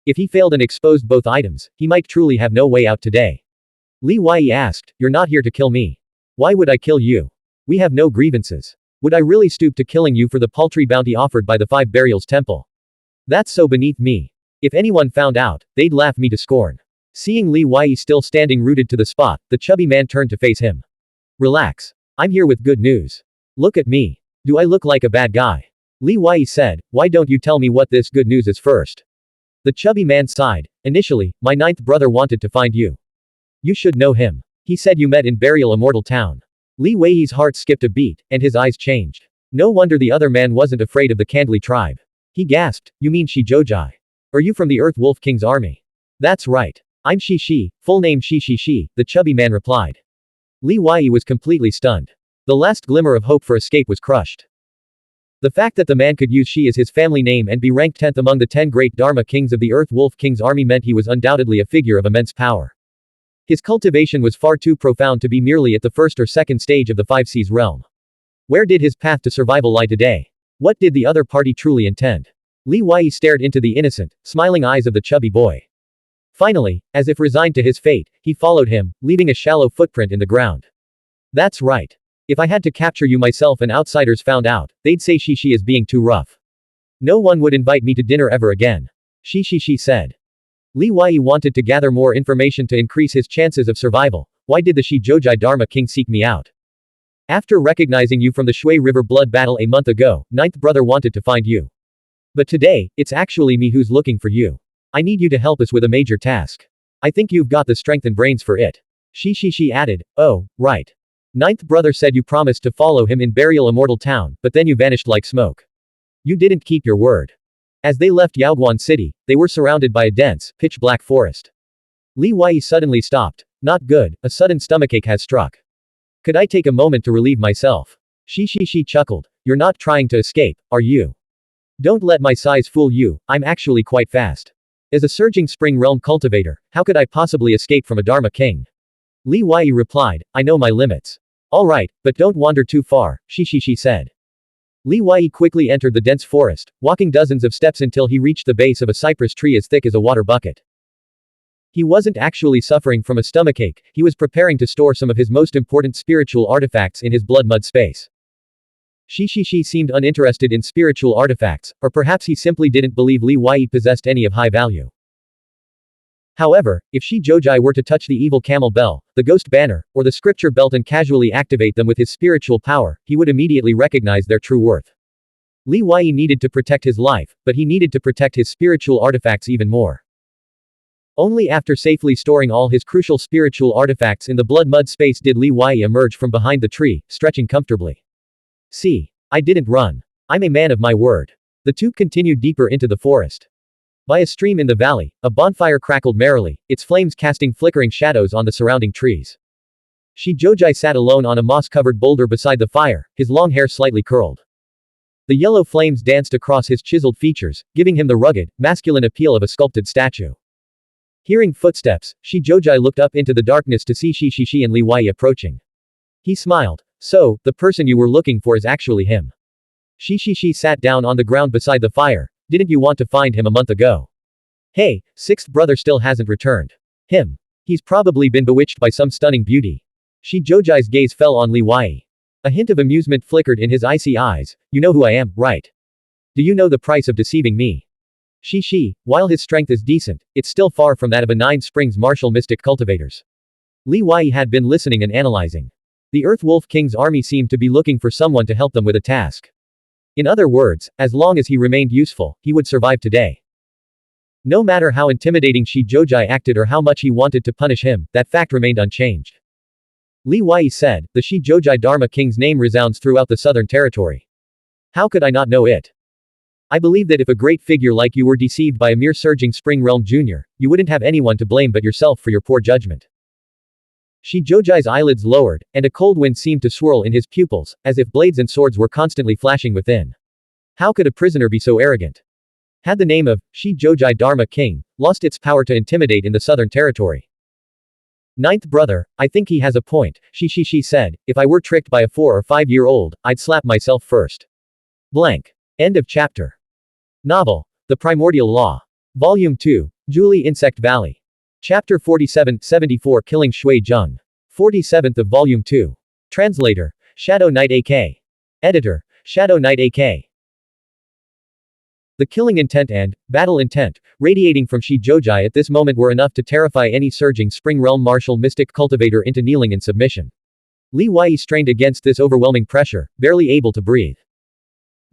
S1: If he failed and exposed both items, he might truly have no way out today. Li Wei asked, you're not here to kill me. Why would I kill you? We have no grievances. Would I really stoop to killing you for the paltry bounty offered by the 5 Burials Temple? That's so beneath me. If anyone found out, they'd laugh me to scorn. Seeing Li Wei still standing rooted to the spot, the chubby man turned to face him. Relax. I'm here with good news. Look at me. Do I look like a bad guy? Li Wei said, why don't you tell me what this good news is first? The chubby man sighed. Initially, my 9th brother wanted to find you. You should know him. He said you met in Burial Immortal Town. Li Wei's heart skipped a beat, and his eyes changed. No wonder the other man wasn't afraid of the Kandli tribe. He gasped, you mean Shi Zhoujai? Are you from the Earth Wolf King's army? That's right. I'm Shi, full name Shi, the chubby man replied. Li Wei was completely stunned. The last glimmer of hope for escape was crushed. The fact that the man could use Shi as his family name and be ranked 10th among the 10 great Dharma kings of the Earth Wolf King's army meant he was undoubtedly a figure of immense power. His cultivation was far too profound to be merely at the first or second stage of the 5 Seas realm. Where did his path to survival lie today? What did the other party truly intend? Li Wei stared into the innocent, smiling eyes of the chubby boy. Finally, as if resigned to his fate, he followed him, leaving a shallow footprint in the ground. That's right. If I had to capture you myself and outsiders found out, they'd say Shi is being too rough. No one would invite me to dinner ever again. Shi said. Li Wei wanted to gather more information to increase his chances of survival. Why did the Shi Zhoujai Dharma king seek me out? After recognizing you from the Shui River blood battle a month ago, 9th brother wanted to find you. But today, it's actually me who's looking for you. I need you to help us with a major task. I think you've got the strength and brains for it. Shi added, oh, right. 9th brother said you promised to follow him in Burial Immortal Town, but then you vanished like smoke. You didn't keep your word. As they left Yaoguan City, they were surrounded by a dense, pitch-black forest. Li Wei suddenly stopped. Not good, a sudden stomachache has struck. Could I take a moment to relieve myself? She chuckled. You're not trying to escape, are you? Don't let my size fool you, I'm actually quite fast. As a surging spring realm cultivator, how could I possibly escape from a Dharma king? Li Wei replied, I know my limits. Alright, but don't wander too far, she said. Li Wei quickly entered the dense forest, walking dozens of steps until he reached the base of a cypress tree as thick as a water bucket. He wasn't actually suffering from a stomachache, he was preparing to store some of his most important spiritual artifacts in his blood mud space. She seemed uninterested in spiritual artifacts, or perhaps he simply didn't believe Li Wei possessed any of high value. However, if Shi Zhoujai were to touch the evil camel bell, the ghost banner, or the scripture belt and casually activate them with his spiritual power, he would immediately recognize their true worth. Li Wei needed to protect his life, but he needed to protect his spiritual artifacts even more. Only after safely storing all his crucial spiritual artifacts in the blood mud space did Li Wei emerge from behind the tree, stretching comfortably. See, I didn't run. I'm a man of my word. The two continued deeper into the forest. By a stream in the valley, a bonfire crackled merrily, its flames casting flickering shadows on the surrounding trees. Shi Zhoujai sat alone on a moss-covered boulder beside the fire, his long hair slightly curled. The yellow flames danced across his chiseled features, giving him the rugged, masculine appeal of a sculpted statue. Hearing footsteps, Shi Zhoujai looked up into the darkness to see Shi and Li Wei approaching. He smiled. So, the person you were looking for is actually him. Shi sat down on the ground beside the fire. Didn't you want to find him a month ago? Hey, sixth brother still hasn't returned. Him. He's probably been bewitched by some stunning beauty. Shi Zhoujai's gaze fell on Li Wei. A hint of amusement flickered in his icy eyes. You know who I am, right? Do you know the price of deceiving me? Shi, while his strength is decent, it's still far from that of a 9 Springs martial mystic cultivators. Li Wei had been listening and analyzing. The Earth Wolf King's army seemed to be looking for someone to help them with a task. In other words, as long as he remained useful, he would survive today. No matter how intimidating Shi Zhoujai acted or how much he wanted to punish him, that fact remained unchanged. Li Wei said, the Shi Zhoujai Dharma King's name resounds throughout the southern territory. How could I not know it? I believe that if a great figure like you were deceived by a mere surging Spring Realm Junior, you wouldn't have anyone to blame but yourself for your poor judgment. Shi Zhoujai's eyelids lowered, and a cold wind seemed to swirl in his pupils, as if blades and swords were constantly flashing within. How could a prisoner be so arrogant? Had the name of Shi Zhoujai Dharma King lost its power to intimidate in the southern territory? Ninth brother, I think he has a point, Shi said, if I were tricked by a 4 or 5-year-old, I'd slap myself first. Blank. End of chapter. Novel. The Primordial Law. Volume 2. Julie Insect Valley. Chapter 47-74 Killing Shui Zheng. 47th of Volume 2. Translator. Shadow Knight AK. Editor. Shadow Knight AK. The killing intent and battle intent, radiating from Shi Zhoujai at this moment were enough to terrify any surging Spring Realm martial mystic cultivator into kneeling in submission. Li Wei strained against this overwhelming pressure, barely able to breathe.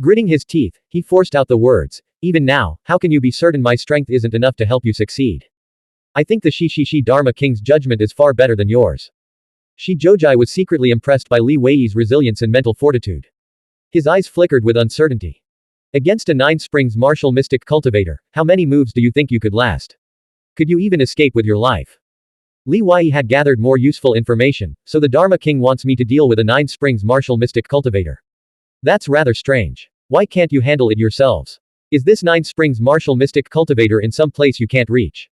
S1: Gritting his teeth, he forced out the words, even now, how can you be certain my strength isn't enough to help you succeed? I think the Shi Dharma King's judgment is far better than yours. Shi Zhoujai was secretly impressed by Li Wei's resilience and mental fortitude. His eyes flickered with uncertainty. Against a 9 Springs martial mystic cultivator, how many moves do you think you could last? Could you even escape with your life? Li Wei had gathered more useful information, so the Dharma King wants me to deal with a 9 Springs martial mystic cultivator. That's rather strange. Why can't you handle it yourselves? Is this 9 Springs martial mystic cultivator in some place you can't reach?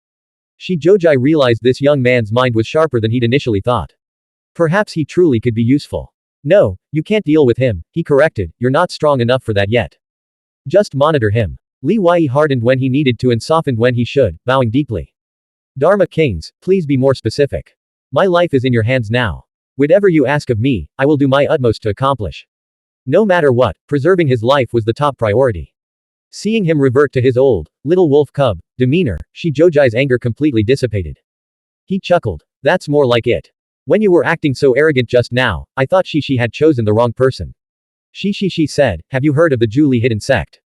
S1: Shi Zhoujai realized this young man's mind was sharper than he'd initially thought. Perhaps he truly could be useful. No, you can't deal with him, he corrected, you're not strong enough for that yet. Just monitor him. Li Wei hardened when he needed to and softened when he should, bowing deeply. Dharma Kings, please be more specific. My life is in your hands now. Whatever you ask of me, I will do my utmost to accomplish. No matter what, preserving his life was the top priority. Seeing him revert to his old, little wolf cub demeanor, Shi Zhoujai's anger completely dissipated. He chuckled. That's more like it. When you were acting so arrogant just now, I thought Shi had chosen the wrong person. Shi said, have you heard of the Julie hidden sect?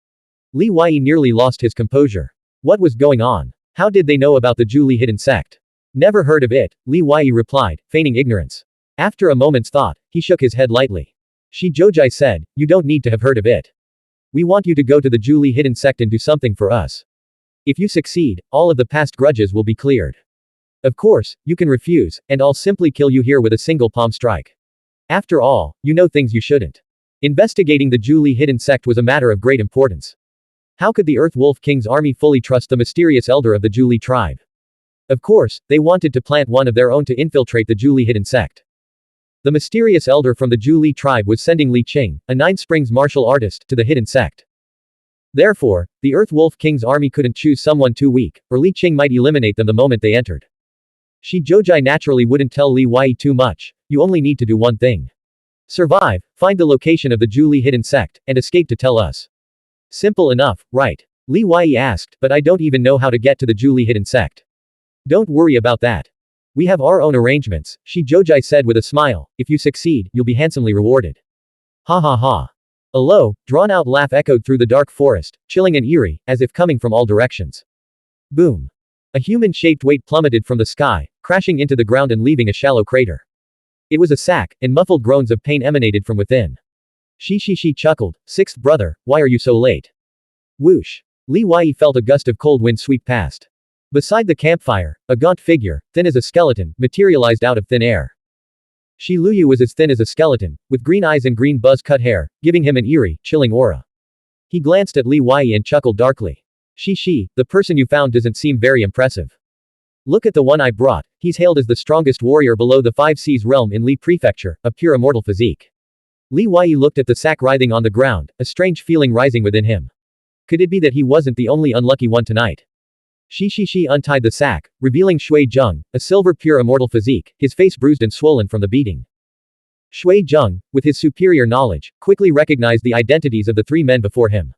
S1: Li Wei nearly lost his composure. What was going on? How did they know about the Julie hidden sect? Never heard of it, Li Wei replied, feigning ignorance. After a moment's thought, he shook his head lightly. Shi Zhoujai said, you don't need to have heard of it. We want you to go to the Julie hidden sect and do something for us. If you succeed, all of the past grudges will be cleared. Of course, you can refuse, and I'll simply kill you here with a single palm strike. After all, you know things you shouldn't. Investigating the Zhuli hidden sect was a matter of great importance. How could the Earth Wolf King's army fully trust the mysterious elder of the Zhuli tribe? Of course, they wanted to plant one of their own to infiltrate the Zhuli hidden sect. The mysterious elder from the Zhuli tribe was sending Li Qing, a Nine Springs martial artist, to the hidden sect. Therefore, the Earth Wolf King's army couldn't choose someone too weak, or Li Qing might eliminate them the moment they entered. Shi Zhoujai naturally wouldn't tell Li Wei too much. You only need to do one thing. Survive, find the location of the Zhuli hidden sect, and escape to tell us. Simple enough, right? Li Wei asked, but I don't even know how to get to the Zhuli hidden sect. Don't worry about that. We have our own arrangements, Shi Zhoujai said with a smile. If you succeed, you'll be handsomely rewarded. Ha ha ha. A low, drawn-out laugh echoed through the dark forest, chilling and eerie, as if coming from all directions. Boom. A human-shaped weight plummeted from the sky, crashing into the ground and leaving a shallow crater. It was a sack, and muffled groans of pain emanated from within. Shi chuckled. Sixth brother, why are you so late? Whoosh. Li Wei felt a gust of cold wind sweep past. Beside the campfire, a gaunt figure, thin as a skeleton, materialized out of thin air. Shi Luyu was as thin as a skeleton, with green eyes and green buzz-cut hair, giving him an eerie, chilling aura. He glanced at Li Wei and chuckled darkly. Shi, the person you found doesn't seem very impressive. Look at the one I brought. He's hailed as the strongest warrior below the Five Seas realm in Li Prefecture, a pure immortal physique. Li Wei looked at the sack writhing on the ground, a strange feeling rising within him. Could it be that he wasn't the only unlucky one tonight? Shi untied the sack, revealing Shui Zheng, a silver pure immortal physique, his face bruised and swollen from the beating. Shui Zheng, with his superior knowledge, quickly recognized the identities of the three men before him.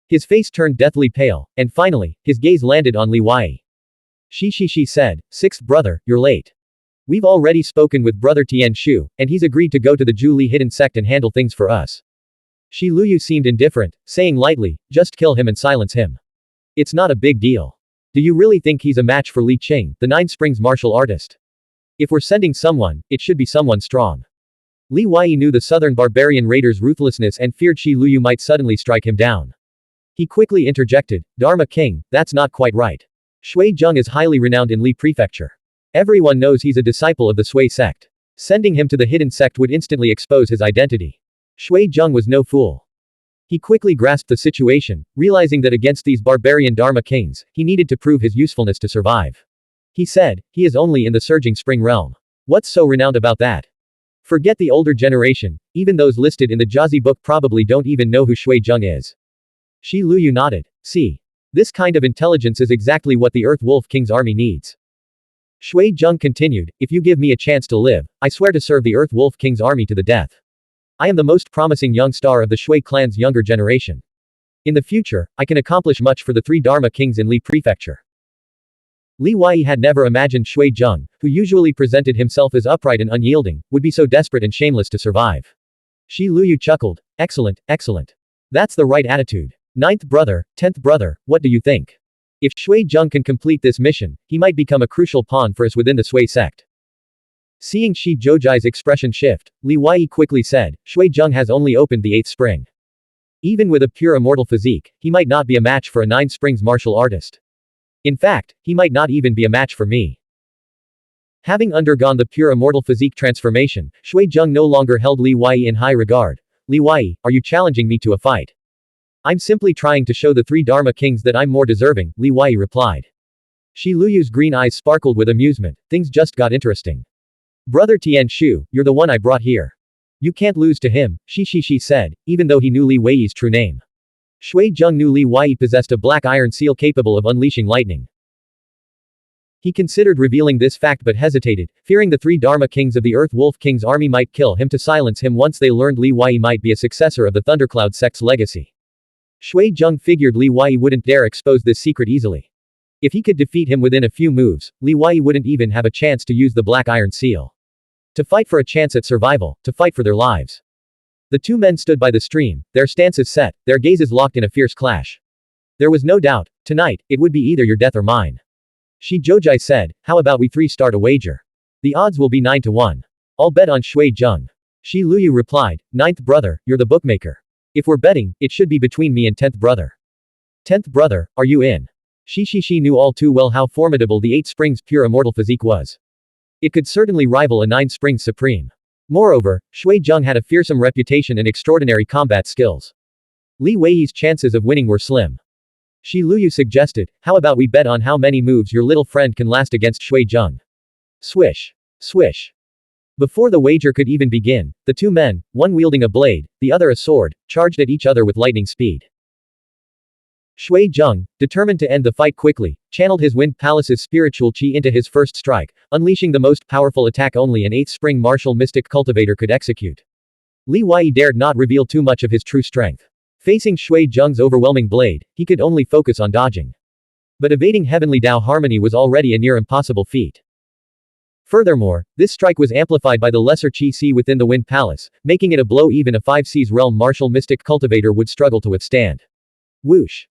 S1: His face turned deathly pale, and finally, his gaze landed on Li Wei. Shi said, Sixth brother, you're late. We've already spoken with brother Tian Shu, and he's agreed to go to the Zhuli hidden sect and handle things for us. Shi Luyu seemed indifferent, saying lightly, just kill him and silence him. It's not a big deal. Do you really think he's a match for Li Qing, the Nine Springs martial artist? If we're sending someone, it should be someone strong. Li Wei knew the southern barbarian raider's ruthlessness and feared Shi Luyu might suddenly strike him down. He quickly interjected, Dharma King, that's not quite right. Shui Zheng is highly renowned in Li Prefecture. Everyone knows he's a disciple of the Sui sect. Sending him to the hidden sect would instantly expose his identity. Shui Zheng was no fool. He quickly grasped the situation, realizing that against these barbarian Dharma Kings, he needed to prove his usefulness to survive. He said, he is only in the surging spring realm. What's so renowned about that? Forget the older generation, even those listed in the Jiazi book probably don't even know who Shui Zheng is. Shi Luyu nodded. See. This kind of intelligence is exactly what the Earth Wolf King's army needs. Shui Zheng continued, if you give me a chance to live, I swear to serve the Earth Wolf King's army to the death. I am the most promising young star of the Shui clan's younger generation. In the future, I can accomplish much for the three Dharma Kings in Li Prefecture. Li Wei had never imagined Shui Zheng, who usually presented himself as upright and unyielding, would be so desperate and shameless to survive. Shi Luyu chuckled. Excellent, excellent. That's the right attitude. Ninth brother, 10th brother, what do you think? If Shui Zheng can complete this mission, he might become a crucial pawn for us within the Sui sect. Seeing Shi Zhoujai's expression shift, Li Wei quickly said, Shui Zheng has only opened the 8th spring. Even with a pure immortal physique, he might not be a match for a Nine Springs martial artist. In fact, he might not even be a match for me. Having undergone the pure immortal physique transformation, Shui Zheng no longer held Li Wei in high regard. Li Wei, are you challenging me to a fight? I'm simply trying to show the three Dharma Kings that I'm more deserving, Li Wei replied. Shi Luyu's green eyes sparkled with amusement. Things just got interesting. Brother Tian Shu, you're the one I brought here. You can't lose to him, Shi said, even though he knew Li Wei's true name. Shui Zheng knew Li Wei possessed a black iron seal capable of unleashing lightning. He considered revealing this fact but hesitated, fearing the three Dharma Kings of the Earth Wolf King's army might kill him to silence him once they learned Li Wei might be a successor of the Thundercloud sect's legacy. Shui Zheng figured Li Wei wouldn't dare expose this secret easily. If he could defeat him within a few moves, Li Wei wouldn't even have a chance to use the Black Iron Seal. To fight for a chance at survival, to fight for their lives. The two men stood by the stream, their stances set, their gazes locked in a fierce clash. There was no doubt, tonight, it would be either your death or mine. Shi Zhoujai said, how about we three start a wager? The odds will be 9-1. I'll bet on Shui Zheng. Shi Luyu replied, Ninth brother, you're the bookmaker. If we're betting, it should be between me and 10th brother. 10th brother, are you in? Shi knew all too well how formidable the 8 Springs pure immortal physique was. It could certainly rival a 9 Springs supreme. Moreover, Shui Zheng had a fearsome reputation and extraordinary combat skills. Li Weiyi's chances of winning were slim. Shi Luyu suggested, how about we bet on how many moves your little friend can last against Shui Zheng? Swish. Swish. Before the wager could even begin, the two men, one wielding a blade, the other a sword, charged at each other with lightning speed. Shui Zheng, determined to end the fight quickly, channeled his Wind Palace's spiritual chi into his first strike, unleashing the most powerful attack only an 8th Spring martial mystic cultivator could execute. Li Weiyi dared not reveal too much of his true strength. Facing Shui Zheng's overwhelming blade, he could only focus on dodging. But evading Heavenly Dao Harmony was already a near impossible feat. Furthermore, this strike was amplified by the lesser Qi Si within the Wind Palace, making it a blow even a 5 Seas realm martial mystic cultivator would struggle to withstand. Whoosh!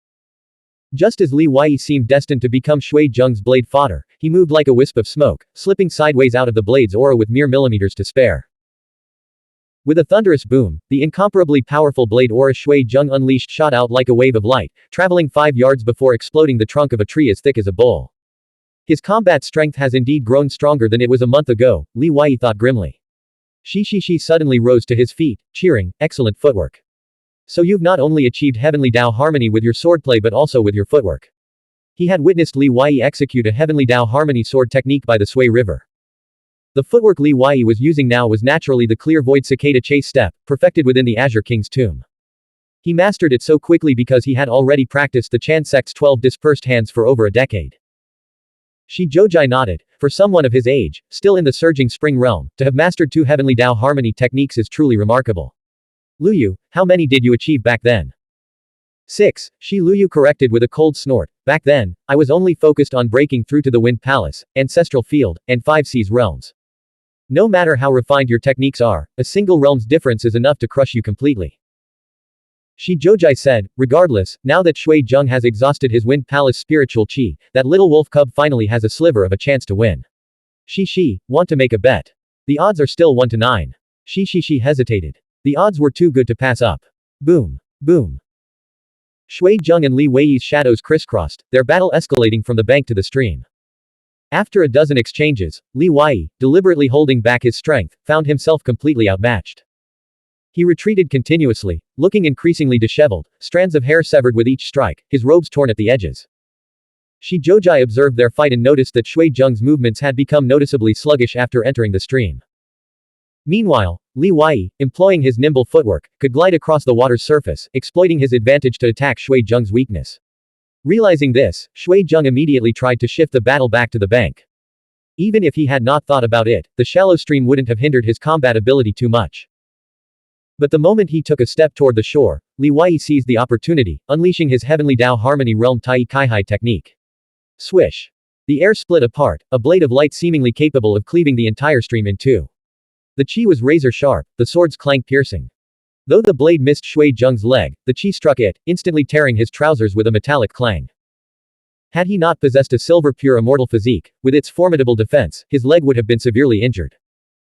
S1: Just as Li Weiyi seemed destined to become Shui Zheng's blade fodder, he moved like a wisp of smoke, slipping sideways out of the blade's aura with mere millimeters to spare. With a thunderous boom, the incomparably powerful blade aura Shui Zheng unleashed shot out like a wave of light, traveling 5 yards before exploding the trunk of a tree as thick as a bull. His combat strength has indeed grown stronger than it was a month ago, Li Weiyi thought grimly. Shi suddenly rose to his feet, cheering, excellent footwork. So you've not only achieved Heavenly Dao Harmony with your swordplay but also with your footwork. He had witnessed Li Weiyi execute a Heavenly Dao Harmony sword technique by the Sui River. The footwork Li Weiyi was using now was naturally the clear void cicada chase step, perfected within the Azure King's tomb. He mastered it so quickly because he had already practiced the Chan sect's 12 dispersed hands for over a decade. Shi Zhojai nodded. For someone of his age, still in the surging spring realm, to have mastered 2 Heavenly Dao Harmony techniques is truly remarkable. Luyu, how many did you achieve back then? 6, Shi Luyu corrected with a cold snort. Back then, I was only focused on breaking through to the Wind Palace, Ancestral Field, and 5 Seas realms. No matter how refined your techniques are, a single realm's difference is enough to crush you completely. Shi Zhojai said, regardless, now that Shui Zheng has exhausted his Wind Palace spiritual chi, that little wolf cub finally has a sliver of a chance to win. Shi, want to make a bet? The odds are still 1 to 9. Shi hesitated. The odds were too good to pass up. Boom. Boom. Shui Zheng and Li Weiyi's shadows crisscrossed, their battle escalating from the bank to the stream. After a dozen exchanges, Li Weiyi, deliberately holding back his strength, found himself completely outmatched. He retreated continuously, looking increasingly disheveled, strands of hair severed with each strike, his robes torn at the edges. Shi Zhojai observed their fight and noticed that Shui Zheng's movements had become noticeably sluggish after entering the stream. Meanwhile, Li Weiyi, employing his nimble footwork, could glide across the water's surface, exploiting his advantage to attack Shui Zheng's weakness. Realizing this, Shui Zheng immediately tried to shift the battle back to the bank. Even if he had not thought about it, the shallow stream wouldn't have hindered his combat ability too much. But the moment he took a step toward the shore, Li Weiyi seized the opportunity, unleashing his Heavenly Dao Harmony Realm Tai Kaihai technique. Swish. The air split apart, a blade of light seemingly capable of cleaving the entire stream in two. The chi was razor sharp, the sword's clang piercing. Though the blade missed Shui Zheng's leg, the chi struck it, instantly tearing his trousers with a metallic clang. Had he not possessed a silver pure immortal physique, with its formidable defense, his leg would have been severely injured.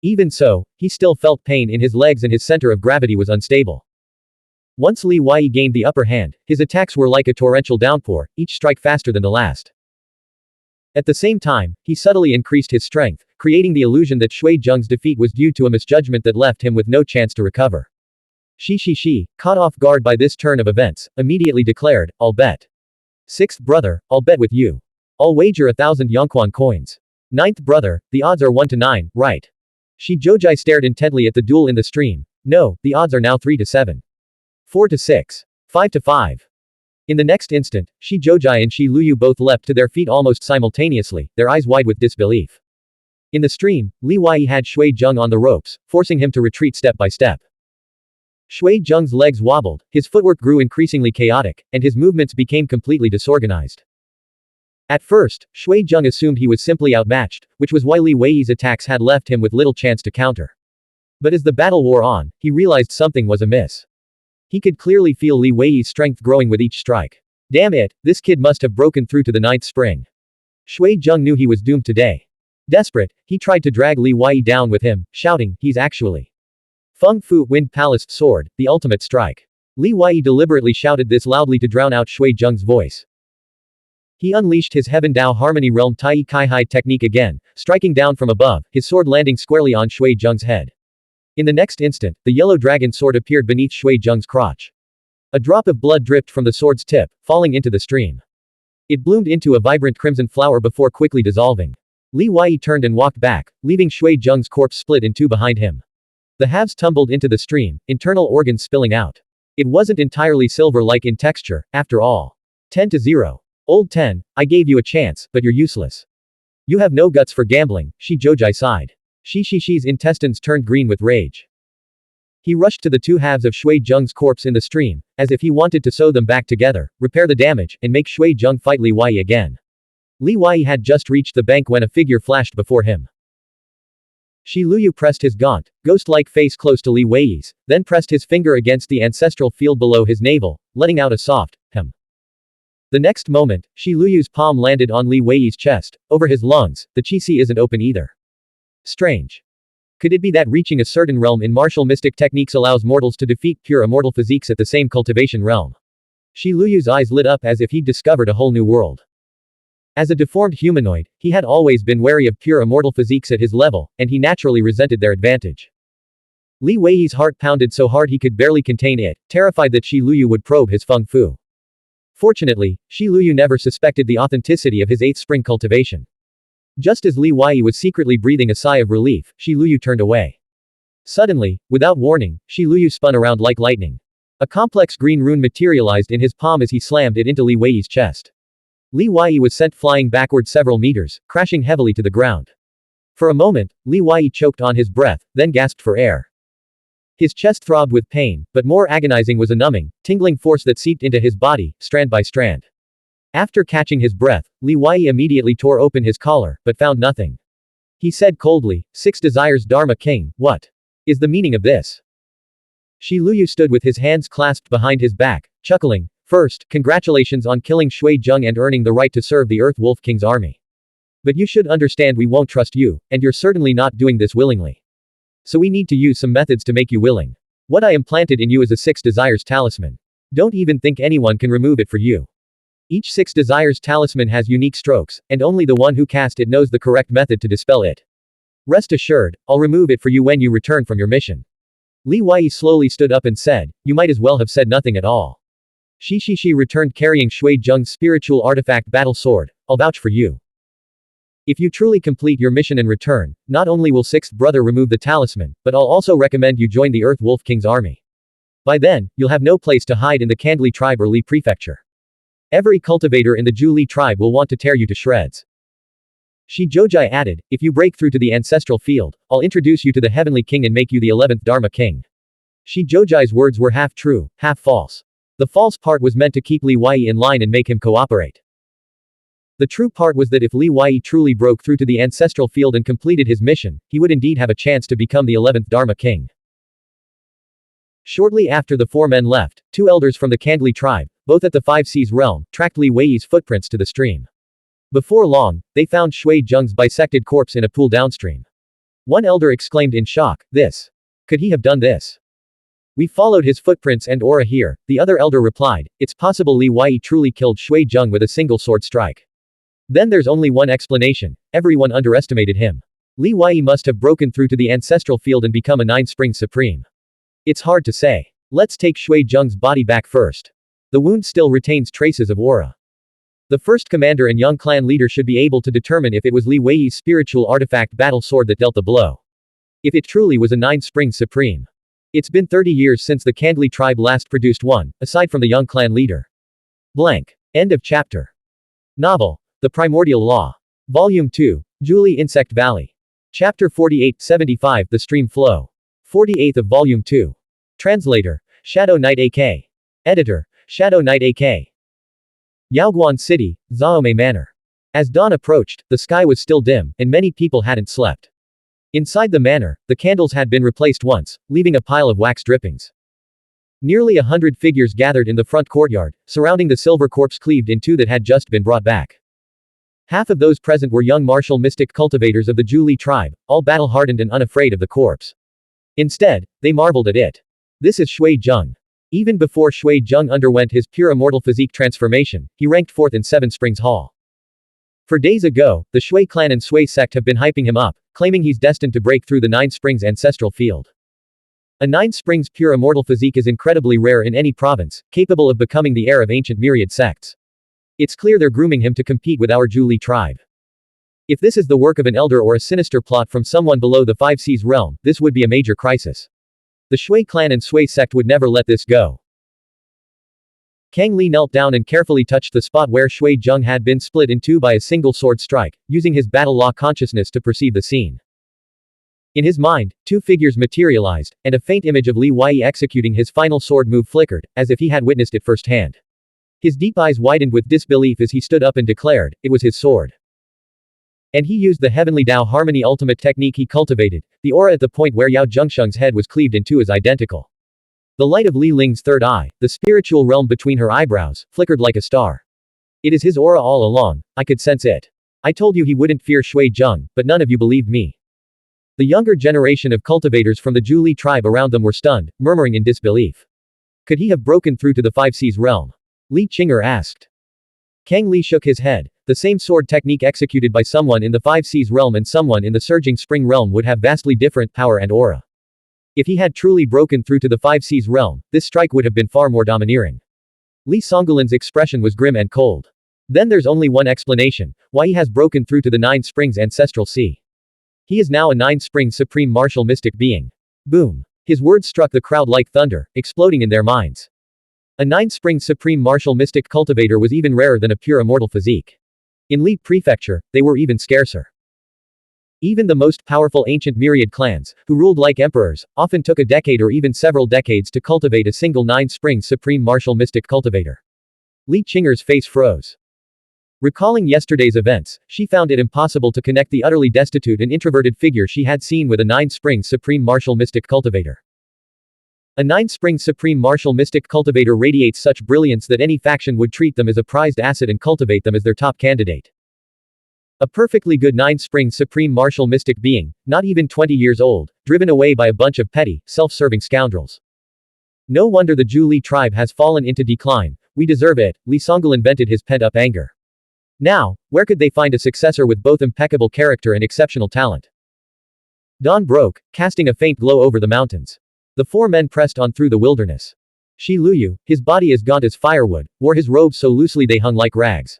S1: Even so, he still felt pain in his legs and his center of gravity was unstable. Once Li Weiyi gained the upper hand, his attacks were like a torrential downpour, each strike faster than the last. At the same time, he subtly increased his strength, creating the illusion that Shui Zheng's defeat was due to a misjudgment that left him with no chance to recover. Shi, caught off guard by this turn of events, immediately declared, I'll bet. 6th brother, I'll bet with you. I'll wager 1,000 Yongquan coins. 9th brother, the odds are 1 to 9, right? Shi Zhojai stared intently at the duel in the stream. No, the odds are now 3 to 7. 4 to 6. 5 to 5. In the next instant, Shi Zhojai and Shi Luyu both leapt to their feet almost simultaneously, their eyes wide with disbelief. In the stream, Li Weiyi had Shui Zheng on the ropes, forcing him to retreat step by step. Shui Zheng's legs wobbled, his footwork grew increasingly chaotic, and his movements became completely disorganized. At first, Shui Zheng assumed he was simply outmatched, which was why Li Weiyi's attacks had left him with little chance to counter. But as the battle wore on, he realized something was amiss. He could clearly feel Li Weiyi's strength growing with each strike. Damn it, this kid must have broken through to the 9th spring. Shui Zheng knew he was doomed today. Desperate, he tried to drag Li Weiyi down with him, shouting, he's actually Feng Fu Wind Palace Sword, the ultimate strike. Li Weiyi deliberately shouted this loudly to drown out Shui Zheng's voice. He unleashed his Heaven Dao Harmony Realm Tai Kai Hai technique again, striking down from above, his sword landing squarely on Shui Zheng's head. In the next instant, the yellow dragon sword appeared beneath Shui Zheng's crotch. A drop of blood dripped from the sword's tip, falling into the stream. It bloomed into a vibrant crimson flower before quickly dissolving. Li Wei turned and walked back, leaving Shui Zheng's corpse split in two behind him. The halves tumbled into the stream, internal organs spilling out. It wasn't entirely silver-like in texture, after all. 10-0. Old 10, I gave you a chance, but you're useless. You have no guts for gambling, Shi Zhojai sighed. Shi's intestines turned green with rage. He rushed to the two halves of Shui Zheng's corpse in the stream, as if he wanted to sew them back together, repair the damage, and make Shui Zheng fight Li Wei again. Li Wei had just reached the bank when a figure flashed before him. Shi Luyu pressed his gaunt, ghost-like face close to Li Wei's, then pressed his finger against the ancestral field below his navel, letting out a soft, hem. The next moment, Shi Luyu's palm landed on Li Wei's chest, over his lungs. The qi isn't open either. Strange. Could it be that reaching a certain realm in martial mystic techniques allows mortals to defeat pure immortal physiques at the same cultivation realm? Shi Luyu's eyes lit up as if he'd discovered a whole new world. As a deformed humanoid, he had always been wary of pure immortal physiques at his level, and he naturally resented their advantage. Li Wei's heart pounded so hard he could barely contain it, terrified that Shi Luyu would probe his feng fu. Fortunately, Shi Luyu never suspected the authenticity of his 8th spring cultivation. Just as Li Wei was secretly breathing a sigh of relief, Shi Luyu turned away. Suddenly, without warning, Shi Luyu spun around like lightning. A complex green rune materialized in his palm as he slammed it into Li Wei's chest. Li Wei was sent flying backward several meters, crashing heavily to the ground. For a moment, Li Wei choked on his breath, then gasped for air. His chest throbbed with pain, but more agonizing was a numbing, tingling force that seeped into his body, strand by strand. After catching his breath, Li Wei immediately tore open his collar, but found nothing. He said coldly, 6 desires Dharma King, what is the meaning of this? Shi Luyu stood with his hands clasped behind his back, chuckling. First, congratulations on killing Shui Zheng and earning the right to serve the Earth Wolf King's army. But you should understand we won't trust you, and you're certainly not doing this willingly. So we need to use some methods to make you willing. What I implanted in you is a 6 desires talisman. Don't even think anyone can remove it for you. Each 6 desires talisman has unique strokes, and only the one who cast it knows the correct method to dispel it. Rest assured, I'll remove it for you when you return from your mission. Li Wei slowly stood up and said, you might as well have said nothing at all. Shi returned carrying Shui Zheng's spiritual artifact battle sword. I'll vouch for you. If you truly complete your mission and return, not only will 6th brother remove the talisman, but I'll also recommend you join the Earth Wolf King's army. By then, you'll have no place to hide in the Kandli tribe or Li prefecture. Every cultivator in the Zhu Li tribe will want to tear you to shreds. Shi Zhojai added, if you break through to the ancestral field, I'll introduce you to the Heavenly King and make you the 11th Dharma King. Shi Zhojai's words were half true, half false. The false part was meant to keep Li Wei in line and make him cooperate. The true part was that if Li Wei truly broke through to the ancestral field and completed his mission, he would indeed have a chance to become the 11th Dharma King. Shortly after the 4 men left, 2 elders from the Kandli tribe, both at the 5 Seas realm, tracked Li Wei's footprints to the stream. Before long, they found Shui Zheng's bisected corpse in a pool downstream. One elder exclaimed in shock, this. Could he have done this? We followed his footprints and aura here, the other elder replied, it's possible Li Wei truly killed Shui Zheng with a single sword strike. Then there's only one explanation, everyone underestimated him. Li Wei must have broken through to the ancestral field and become a 9 spring supreme. It's hard to say. Let's take Shui Zheng's body back first. The wound still retains traces of aura. The first commander and young clan leader should be able to determine if it was Li Wei's spiritual artifact battle sword that dealt the blow. If it truly was a 9 spring supreme. It's been 30 years since the Kandli tribe last produced one, aside from the young clan leader. Blank. End of chapter. Novel. The Primordial Law. Volume 2. Julie Insect Valley. Chapter 48-75 The Stream Flow. 48th of Volume 2. Translator. Shadow Knight AK. Editor. Shadow Knight AK. Yaoguan City, Zaome Manor. As dawn approached, the sky was still dim, and many people hadn't slept. Inside the manor, the candles had been replaced once, leaving a pile of wax drippings. Nearly 100 figures gathered in the front courtyard, surrounding the silver corpse cleaved in 2 that had just been brought back. Half of those present were young martial mystic cultivators of the Zhu Li tribe, all battle-hardened and unafraid of the corpse. Instead, they marveled at it. This is Shui Zheng. Even before Shui Zheng underwent his pure immortal physique transformation, he ranked 4th in Seven Springs Hall. For days ago, the Shui clan and Sui sect have been hyping him up, claiming he's destined to break through the Nine Springs ancestral field. A Nine Springs pure immortal physique is incredibly rare in any province, capable of becoming the heir of ancient myriad sects. It's clear they're grooming him to compete with our Zhu Li tribe. If this is the work of an elder or a sinister plot from someone below the Five Seas realm, this would be a major crisis. The Shui clan and Sui sect would never let this go. Kang Li knelt down and carefully touched the spot where Shui Zheng had been split in two by a single sword strike, using his battle law consciousness to perceive the scene. In his mind, two figures materialized, and a faint image of Li Wei executing his final sword move flickered, as if he had witnessed it firsthand. His deep eyes widened with disbelief as he stood up and declared, it was his sword. And he used the Heavenly Tao Harmony ultimate technique he cultivated, the aura at the point where Yao Zhengsheng's head was cleaved in two is identical. The light of Li Ling's third eye, the spiritual realm between her eyebrows, flickered like a star. It is his aura all along, I could sense it. I told you he wouldn't fear Shui Zheng, but none of you believed me. The younger generation of cultivators from the Zhu Li tribe around them were stunned, murmuring in disbelief. Could he have broken through to the Five Seas realm? Li Qinger asked. Kang Li shook his head. The same sword technique executed by someone in the Five Seas realm and someone in the Surging Spring realm would have vastly different power and aura. If he had truly broken through to the Five Seas realm, this strike would have been far more domineering. Li Songgulan's expression was grim and cold. Then there's only one explanation, why he has broken through to the Nine Springs ancestral sea. He is now a Nine Springs supreme martial mystic being. Boom. His words struck the crowd like thunder, exploding in their minds. A Nine Springs supreme martial mystic cultivator was even rarer than a pure immortal physique. In Li Prefecture, they were even scarcer. Even the most powerful ancient myriad clans, who ruled like emperors, often took a decade or even several decades to cultivate a single Nine Springs supreme martial mystic cultivator. Li Qinger's face froze. Recalling yesterday's events, she found it impossible to connect the utterly destitute and introverted figure she had seen with a Nine Springs supreme martial mystic cultivator. A Nine Springs supreme martial mystic cultivator radiates such brilliance that any faction would treat them as a prized asset and cultivate them as their top candidate. A perfectly good Nine Springs supreme martial mystic being, not even 20 years old, driven away by a bunch of petty, self-serving scoundrels. No wonder the Zhu Li tribe has fallen into decline, we deserve it, Li Songgulan vented his pent-up anger. Now, where could they find a successor with both impeccable character and exceptional talent? Dawn broke, casting a faint glow over the mountains. The four men pressed on through the wilderness. Shi Luyu, his body as gaunt as firewood, wore his robes so loosely they hung like rags.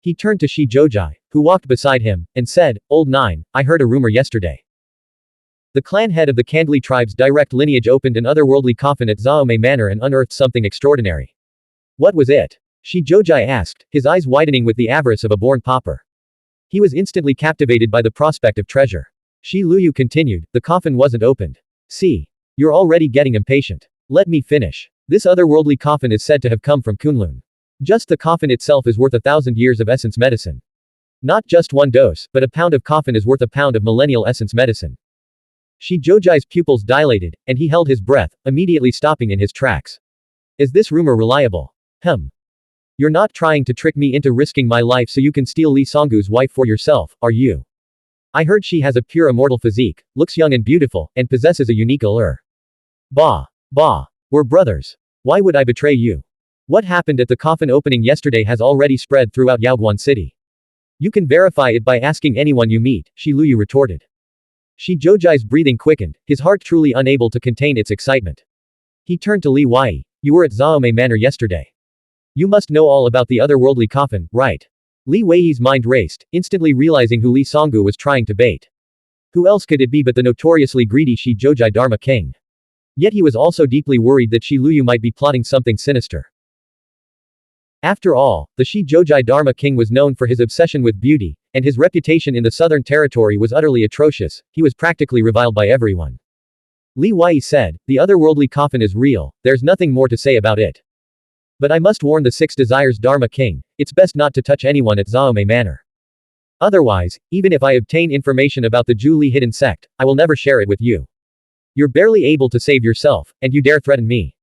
S1: He turned to Shi Zhoujai, who walked beside him, and said, Old Nine, I heard a rumor yesterday. The clan head of the Kandli tribe's direct lineage opened an otherworldly coffin at Zaomei Manor and unearthed something extraordinary. What was it? Shi Zhoujai asked, his eyes widening with the avarice of a born pauper. He was instantly captivated by the prospect of treasure. Shi Luyu continued, the coffin wasn't opened. See. You're already getting impatient. Let me finish. This otherworldly coffin is said to have come from Kunlun. Just the coffin itself is worth 1,000 years of essence medicine. Not just one dose, but a pound of coffin is worth a pound of millennial essence medicine. Shi Zhoujai's pupils dilated, and he held his breath, immediately stopping in his tracks. Is this rumor reliable? You're not trying to trick me into risking my life so you can steal Li Songgu's wife for yourself, are you? I heard she has a pure immortal physique, looks young and beautiful, and possesses a unique allure. Bah. We're brothers. Why would I betray you? What happened at the coffin opening yesterday has already spread throughout Yaoguan City. You can verify it by asking anyone you meet, Shi Luyu retorted. Shi Zhoujai's breathing quickened, his heart truly unable to contain its excitement. He turned to Li Wei. You were at Zaomei Manor yesterday. You must know all about the otherworldly coffin, right? Li Wei's mind raced, instantly realizing who Li Songgu was trying to bait. Who else could it be but the notoriously greedy Shi Zhoujai Dharma King? Yet he was also deeply worried that Shi Luyu might be plotting something sinister. After all, the Shi Zhoujai Dharma King was known for his obsession with beauty, and his reputation in the southern territory was utterly atrocious, he was practically reviled by everyone. Li Wei said, the otherworldly coffin is real, there's nothing more to say about it. But I must warn the Six Desires Dharma King, it's best not to touch anyone at Zaomei Manor. Otherwise, even if I obtain information about the Zhu Li hidden sect, I will never share it with you. You're barely able to save yourself, and you dare threaten me.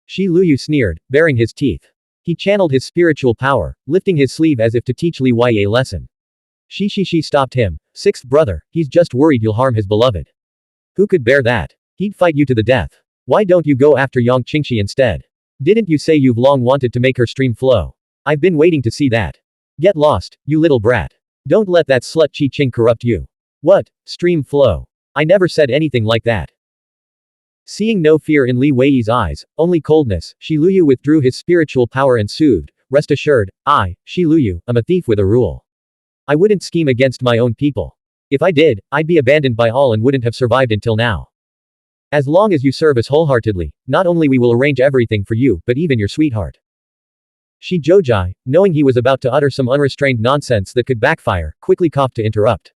S1: Shi Luyu sneered, baring his teeth. He channeled his spiritual power, lifting his sleeve as if to teach Li Wei a lesson. Shi stopped him. Sixth brother, he's just worried you'll harm his beloved. Who could bear that? He'd fight you to the death. Why don't you go after Yang Qingxi instead? Didn't you say you've long wanted to make her stream flow? I've been waiting to see that. Get lost, you little brat. Don't let that slut Qi Qing corrupt you. What? Stream flow? I never said anything like that. Seeing no fear in Li Wei's eyes, only coldness, Shi Luyu withdrew his spiritual power and soothed, rest assured, I, Shi Luyu, am a thief with a rule. I wouldn't scheme against my own people. If I did, I'd be abandoned by all and wouldn't have survived until now. As long as you serve us wholeheartedly, not only we will arrange everything for you, but even your sweetheart. Shi Zhoujai, knowing he was about to utter some unrestrained nonsense that could backfire, quickly coughed to interrupt.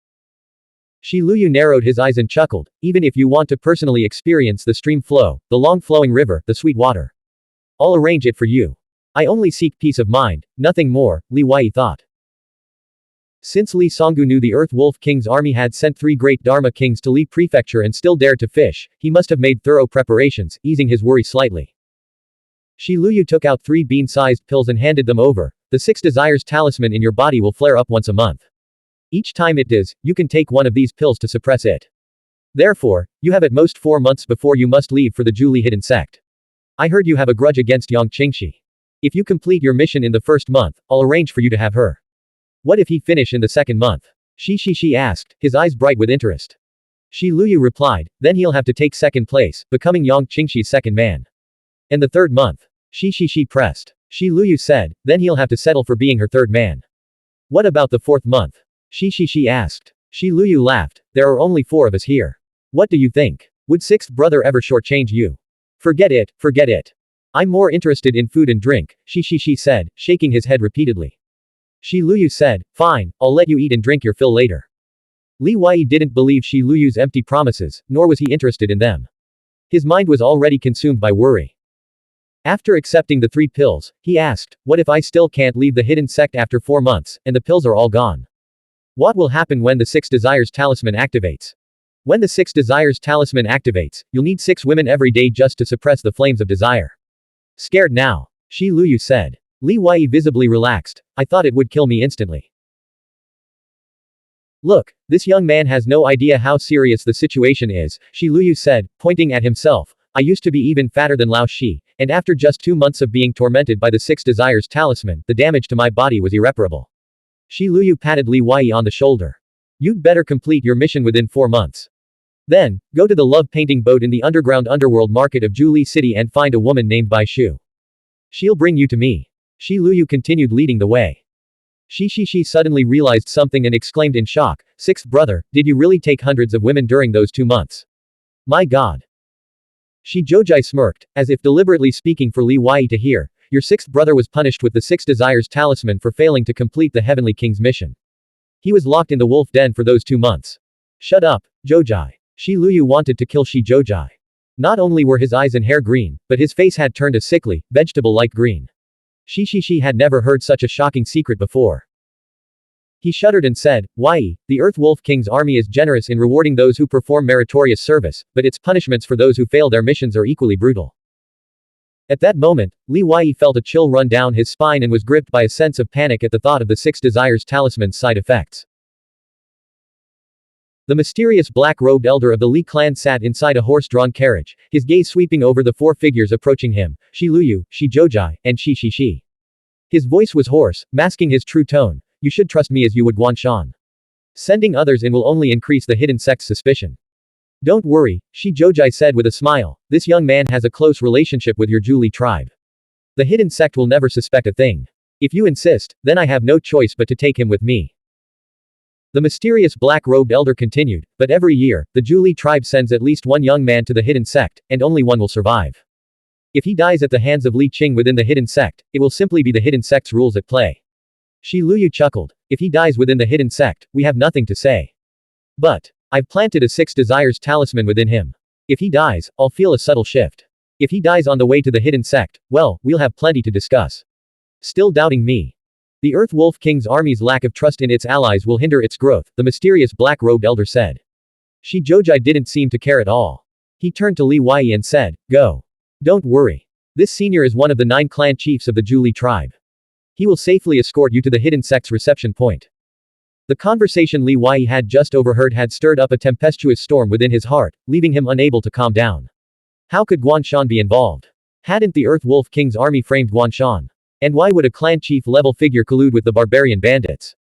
S1: Shi Luyu narrowed his eyes and chuckled, even if you want to personally experience the stream flow, the long-flowing river, the sweet water. I'll arrange it for you. I only seek peace of mind, nothing more, Li Wei thought. Since Li Songgu knew the Earth Wolf King's army had sent 3 great Dharma kings to Li Prefecture and still dared to fish, he must have made thorough preparations, easing his worry slightly. Shi Luyu took out 3 bean-sized pills and handed them over. The 6 desires talisman in your body will flare up once a month. Each time it does, you can take one of these pills to suppress it. Therefore, you have at most 4 months before you must leave for the Julie hidden sect. I heard you have a grudge against Yang Qingxi. If you complete your mission in the first month, I'll arrange for you to have her. What if he finish in the second month? Shi asked, his eyes bright with interest. Shi Luyu replied, then he'll have to take second place, becoming Yang Qingxi's second man. And the third month? Shi pressed. Shi Luyu said, then he'll have to settle for being her third man. What about the fourth month? Shi asked. Shi Luyu laughed, there are only 4 of us here. What do you think? Would 6th brother ever shortchange you? Forget it, forget it. I'm more interested in food and drink, Shi said, shaking his head repeatedly. Shi Luyu said, fine, I'll let you eat and drink your fill later. Li Wei didn't believe Shi Luyu's empty promises, nor was he interested in them. His mind was already consumed by worry. After accepting the 3 pills, he asked, what if I still can't leave the hidden sect after 4 months, and the pills are all gone? What will happen when the 6 desires talisman activates? When the 6 desires talisman activates, you'll need 6 women every day just to suppress the flames of desire. Scared now? Shi Luyu said. Li Wei visibly relaxed, I thought it would kill me instantly. Look, this young man has no idea how serious the situation is, Shi Luyu said, pointing at himself. I used to be even fatter than Lao Shi, and after just 2 months of being tormented by the 6 desires talisman, the damage to my body was irreparable. Shi Luyu patted Li Wei on the shoulder. You'd better complete your mission within 4 months. Then, go to the love painting boat in the underground underworld market of Zhuli City and find a woman named Bai Shu. She'll bring you to me. Shi Luyu continued leading the way. Shi suddenly realized something and exclaimed in shock, 6th brother, did you really take hundreds of women during those 2 months? My god. Shi Zhoujai smirked, as if deliberately speaking for Li Wei to hear, your 6th brother was punished with the 6 desires talisman for failing to complete the Heavenly King's mission. He was locked in the wolf den for those 2 months. Shut up, Zhoujai. Shi Luyu wanted to kill Shi Zhoujai. Not only were his eyes and hair green, but his face had turned a sickly, vegetable-like green. Shi had never heard such a shocking secret before. He shuddered and said, Wei, the Earth Wolf King's army is generous in rewarding those who perform meritorious service, but its punishments for those who fail their missions are equally brutal. At that moment, Li Wei felt a chill run down his spine and was gripped by a sense of panic at the thought of the 6 desires talisman's side effects. The mysterious black-robed elder of the Li clan sat inside a horse-drawn carriage, his gaze sweeping over the 4 figures approaching him, Shi Luyu, Shi Zhoujai, and Shi. His voice was hoarse, masking his true tone, you should trust me as you would Guanshan. Sending others in will only increase the hidden sect's suspicion. Don't worry, Shi Zhoujai said with a smile, this young man has a close relationship with your Zhuli tribe. The hidden sect will never suspect a thing. If you insist, then I have no choice but to take him with me. The mysterious black-robed elder continued, but every year, the Zhuli tribe sends at least 1 young man to the hidden sect, and only 1 will survive. If he dies at the hands of Li Qing within the hidden sect, it will simply be the hidden sect's rules at play. Shi Luyu chuckled, if he dies within the hidden sect, we have nothing to say. But, I've planted a 6 desires talisman within him. If he dies, I'll feel a subtle shift. If he dies on the way to the hidden sect, well, we'll have plenty to discuss. Still doubting me? The Earth Wolf King's army's lack of trust in its allies will hinder its growth, the mysterious black-robed elder said. Shi Zhoujai didn't seem to care at all. He turned to Li Wei and said, go. Don't worry. This senior is one of the 9 clan chiefs of the Zhuli tribe. He will safely escort you to the hidden sect's reception point. The conversation Li Wei had just overheard had stirred up a tempestuous storm within his heart, leaving him unable to calm down. How could Guanshan be involved? Hadn't the Earth Wolf King's army framed Guanshan? And why would a clan chief level figure collude with the barbarian bandits?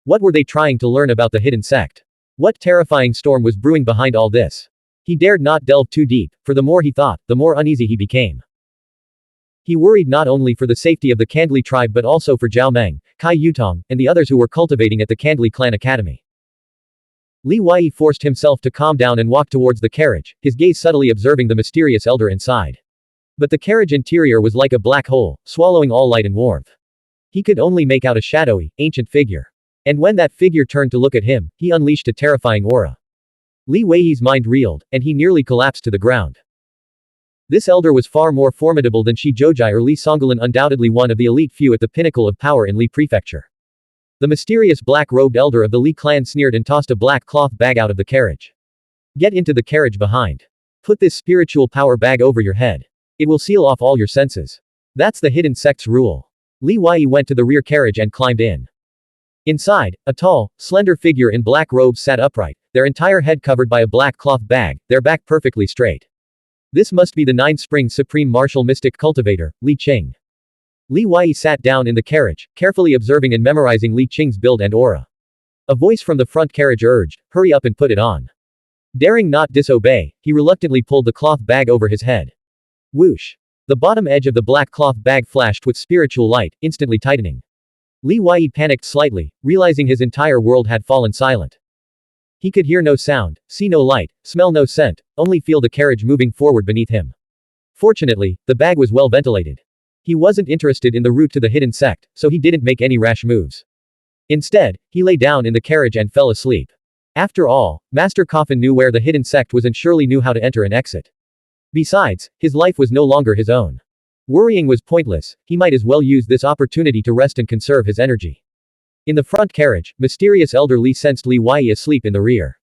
S1: What were they trying to learn about the hidden sect? What terrifying storm was brewing behind all this? He dared not delve too deep, for the more he thought, the more uneasy he became. He worried not only for the safety of the Kandli tribe but also for Zhao Meng, Kai Yutong, and the others who were cultivating at the Kandli clan academy. Li Wei forced himself to calm down and walk towards the carriage, his gaze subtly observing the mysterious elder inside. But the carriage interior was like a black hole, swallowing all light and warmth. He could only make out a shadowy, ancient figure. And when that figure turned to look at him, he unleashed a terrifying aura. Li Wei's mind reeled, and he nearly collapsed to the ground. This elder was far more formidable than Shi Zhoujai or Li Songolin, undoubtedly one of the elite few at the pinnacle of power in Li Prefecture. The mysterious black-robed elder of the Li clan sneered and tossed a black cloth bag out of the carriage. Get into the carriage behind. Put this spiritual power bag over your head. It will seal off all your senses. That's the hidden sect's rule. Li Wei went to the rear carriage and climbed in. Inside, a tall, slender figure in black robes sat upright, their entire head covered by a black cloth bag, their back perfectly straight. This must be the Nine Springs Supreme Martial Mystic Cultivator, Li Qing. Li Wei sat down in the carriage, carefully observing and memorizing Li Qing's build and aura. A voice from the front carriage urged, hurry up and put it on. Daring not disobey, he reluctantly pulled the cloth bag over his head. Whoosh! The bottom edge of the black cloth bag flashed with spiritual light, instantly tightening. Li Wei panicked slightly, realizing his entire world had fallen silent. He could hear no sound, see no light, smell no scent, only feel the carriage moving forward beneath him. Fortunately, the bag was well ventilated. He wasn't interested in the route to the hidden sect, so he didn't make any rash moves. Instead, he lay down in the carriage and fell asleep. After all, Master Coffin knew where the hidden sect was and surely knew how to enter and exit. Besides, his life was no longer his own. Worrying was pointless, he might as well use this opportunity to rest and conserve his energy. In the front carriage, mysterious elder Li sensed Li Wei asleep in the rear.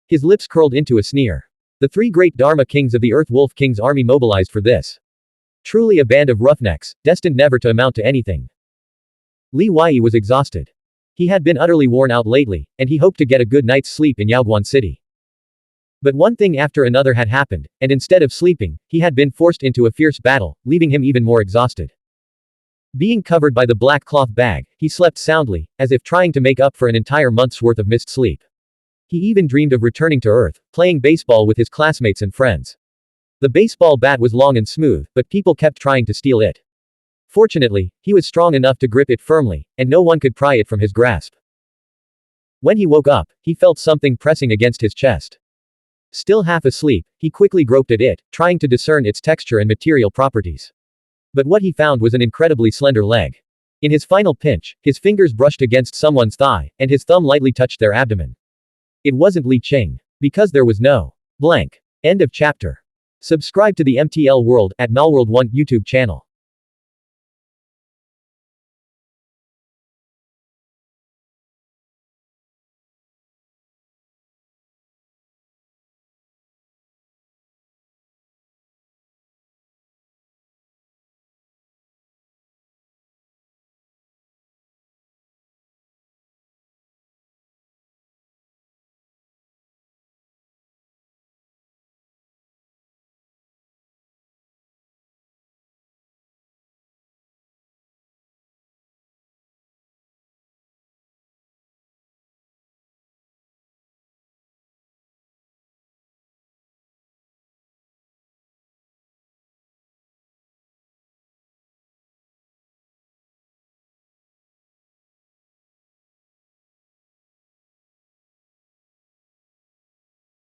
S1: His lips curled into a sneer. The three great Dharma kings of the Earth Wolf King's army mobilized for this. Truly a band of roughnecks, destined never to amount to anything. Li Wei was exhausted. He had been utterly worn out lately, and he hoped to get a good night's sleep in Yaoguan City. But one thing after another had happened, and instead of sleeping, he had been forced into a fierce battle, leaving him even more exhausted. Being covered by the black cloth bag, he slept soundly, as if trying to make up for an entire month's worth of missed sleep. He even dreamed of returning to Earth, playing baseball with his classmates and friends. The baseball bat was long and smooth, but people kept trying to steal it. Fortunately, he was strong enough to grip it firmly, and no one could pry it from his grasp. When he woke up, he felt something pressing against his chest. Still half asleep, he quickly groped at it, trying to discern its texture and material properties. But what he found was an incredibly slender leg. In his final pinch, his fingers brushed against someone's thigh, and his thumb lightly touched their abdomen. It wasn't Li Qing. Because there was no blank. End of chapter. Subscribe to the MTL World at Malworld 1 YouTube channel.